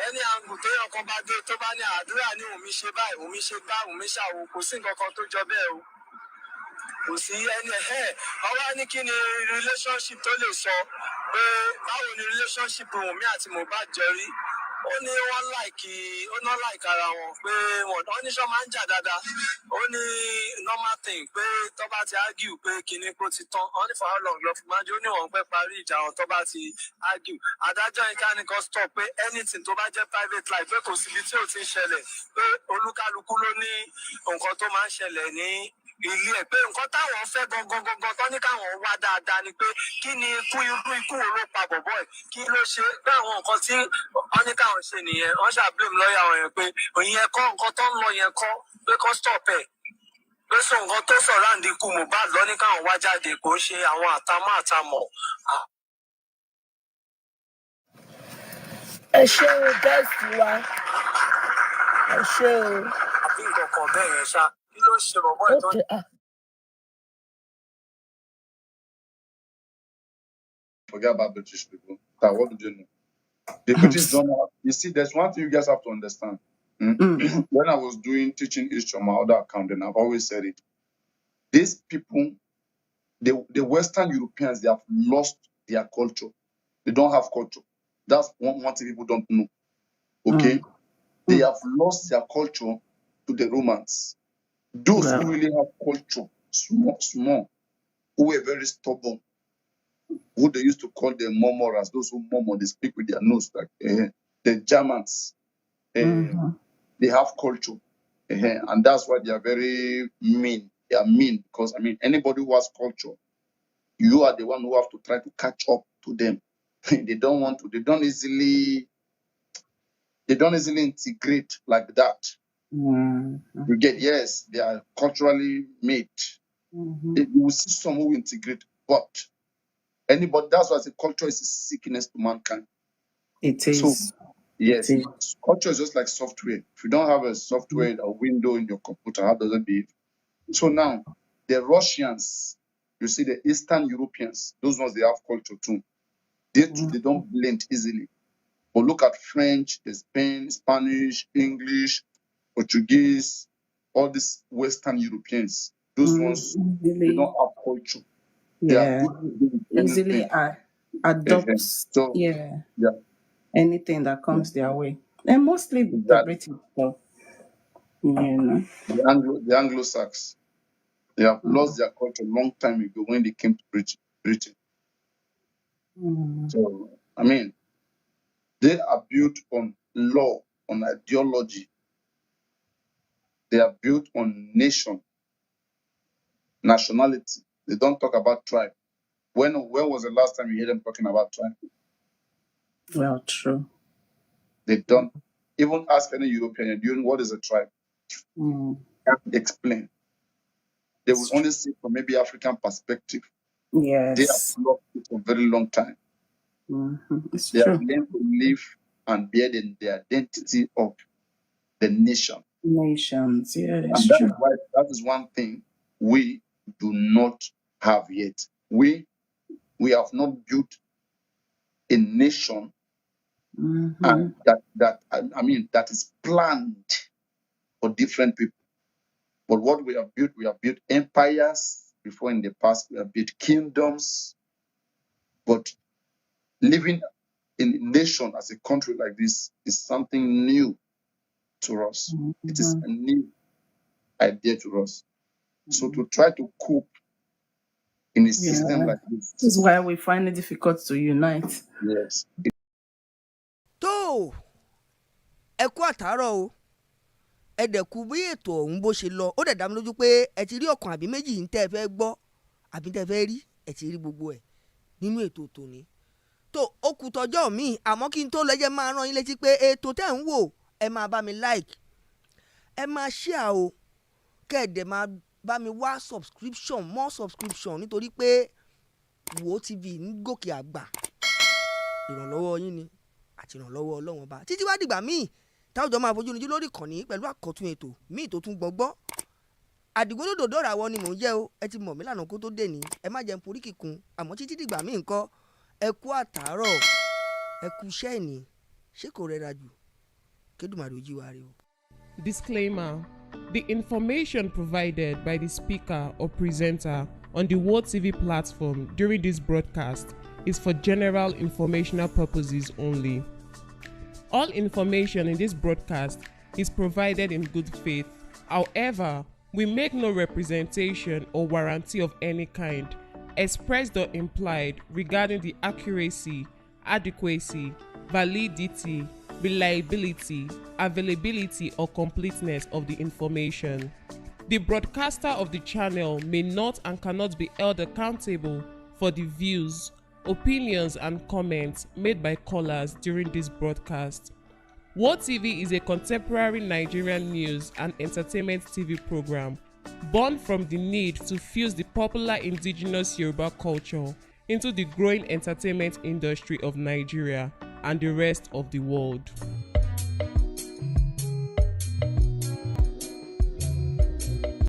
ẹni àgùn téèyàn kan bá dé tó bá ní àdúrà ní òun mi ṣe báyìí, òun mi ṣe bá, òun mi ṣàwò, kò sí nǹkan kan tó jọ bẹ́ẹ̀ o. Kò sí ẹni ọwọ́ ní kí ni relationship tó lè sọ pé báwo ni relationship Wunmi àti Mohbad jọ rí. Ó ní wọ́n like ara wọn pé wọ́n ní sọ máa ń jà dáadáa. Ó ní normal thing pé tó bá ti argue pé kinní kó ti tán. Wọ́n ní for how long lọ fi máa jó ní wọ́n pẹ́ parí ìjà wọn tó bá ti argue. Adájọ́ yìí ká ní kan stop pé anything tó bá jẹ́ private life pé kò síbi tí ò ti ń ṣẹlẹ̀ pé olúkálukú ló ní nǹkan tó máa ń ṣẹlẹ̀ ní ilé ẹ̀ pé nǹkan táwọn fẹ́ gangan tó ní káwọn wá dáadáa ni pé kí ni ikú wo ló pa bọ̀bọ̀ ẹ̀ kí ló ṣe pé àwọn nǹkan tí wọ́n ní káwọn ṣe nìyẹn wọ́n ṣàblame lọ́ọ̀yà wọn yẹn pé òyìn ẹ̀kọ́ nǹkan tó ń lọ yẹn kọ́ pé kó stop ẹ̀ pé sọ nǹkan tó sọ̀rọ̀ àǹdí ikú Mohbad lọ ní káwọn wá jáde kò ń ṣe àwọn àtàmọ̀. ẹ ṣé o bẹ́ẹ̀sì wa ẹ ṣé o. àbí nǹkan kan bẹ́ẹ̀ yẹn ṣá kí ló ṣe bọ̀bọ̀ ẹ̀ tó ń. Forget about British people. What do you know? The British don't have, you see, there's one thing you guys have to understand. When I was teaching history on my other account, and I've always said it, these people, the Western Europeans, they have lost their culture. They don't have culture. That's one thing people don't know. Okay? They have lost their culture to the Romans. Those who really have culture, small, who were very stubborn, who they used to call the murmurers, those who murmur, they speak with their nose, like the Germans. They have culture. And that's why they are very mean. They are mean because, I mean, anybody who has culture, you are the one who have to try to catch up to them. They don't want to, they don't easily integrate like that. You get, yes, they are culturally made. You will see some who integrate, but anybody, that's why I say culture is a sickness to mankind. It is. So, yes, culture is just like software. If you don't have a software, a window in your computer, how does it behave? So now, the Russians, you see the Eastern Europeans, those ones, they have culture too. They don't blend easily. But look at French, the Spain, Spanish, English, Portuguese, all these Western Europeans. Those ones, they don't have culture. Yeah, easily adopt. Anything that comes their way, and mostly the British stuff. The Anglo-Saxons, they have lost their culture a long time ago when they came to Britain. So, I mean, they are built on law, on ideology. They are built on nationality. They don't talk about tribe. When was the last time you hear them talking about tribe? Well, true. They don't even ask any European, do you know what is a tribe? Can't explain. They will only see from maybe African perspective. Yes. They have lost it for a very long time. It's they true. have learned to live and bear the identity of the nation. Nations, yeah, it's And true. that is one thing we do not have yet. We have not built a nation and that is planned for different people. But what we have built empires before in the past, we have built kingdoms. But living in a nation as a country like this is something new to us. It is a new idea to us. So to try to cope in a system like this is why we find it difficult to unite. Yes. tó ẹ kú àtàárọ̀ o ẹ dẹ̀kú bí ètò ọ̀hún bó ṣe lọ ó dẹ̀ dá mi lójú pé ẹ ti rí ọ̀kan àbí méjì ń tẹ́ ẹ fẹ́ gbọ́ àbí tẹ́ ẹ fẹ́ rí ẹ ti rí gbogbo ẹ̀ nínú ètò tòní. tó ó kù tọjọ́ mi àmọ́ kí n tó lẹ́jẹ̀ máa rán yín létí pé ètò tẹ́ ń wò ẹ máa bá mi like ẹ máa share o kẹ́ẹ̀dẹ̀ máa bá mi wá more subscription nítorí pé Wo TV ń gòkè àgbà ìrànlọ́wọ́ yín ni àti ìrànlọ́wọ́ Ọlọ́run Ọba títí wá dìgbà míì táwùjọ máa fojú níjú lórí ìkànnì pẹ̀lú àkọ́tún ètò míì tó tún gbọ́gbọ́. Àdìgún dòdò ra wọn ni mò ń jẹ́ o, ẹ ti mọ̀ mí lànà kó tó dé ní, ẹ má jẹun porí kíkun, àmọ́ títí dìgbà míì ńkọ́, ẹ kú àtàárọ̀, ẹ kú iṣẹ́ ìní, ṣé kò rẹra jù, kédùmarè ojú wa rè o. Disclaimer: the information provided by the speaker or presenter on the World TV platform during this broadcast is for general informational purposes only. All information in this broadcast is provided in good faith. However, we make no representation or warranty of any kind, expressed or implied, regarding the accuracy, adequacy, validity, reliability, availability, or completeness of the information. The broadcaster of the channel may not and cannot be held accountable for the views, opinions, and comments made by callers during this broadcast. World TV is a contemporary Nigerian news and entertainment TV program born from the need to fuse the popular indigenous Yoruba culture into the growing entertainment industry of Nigeria and the rest of the world.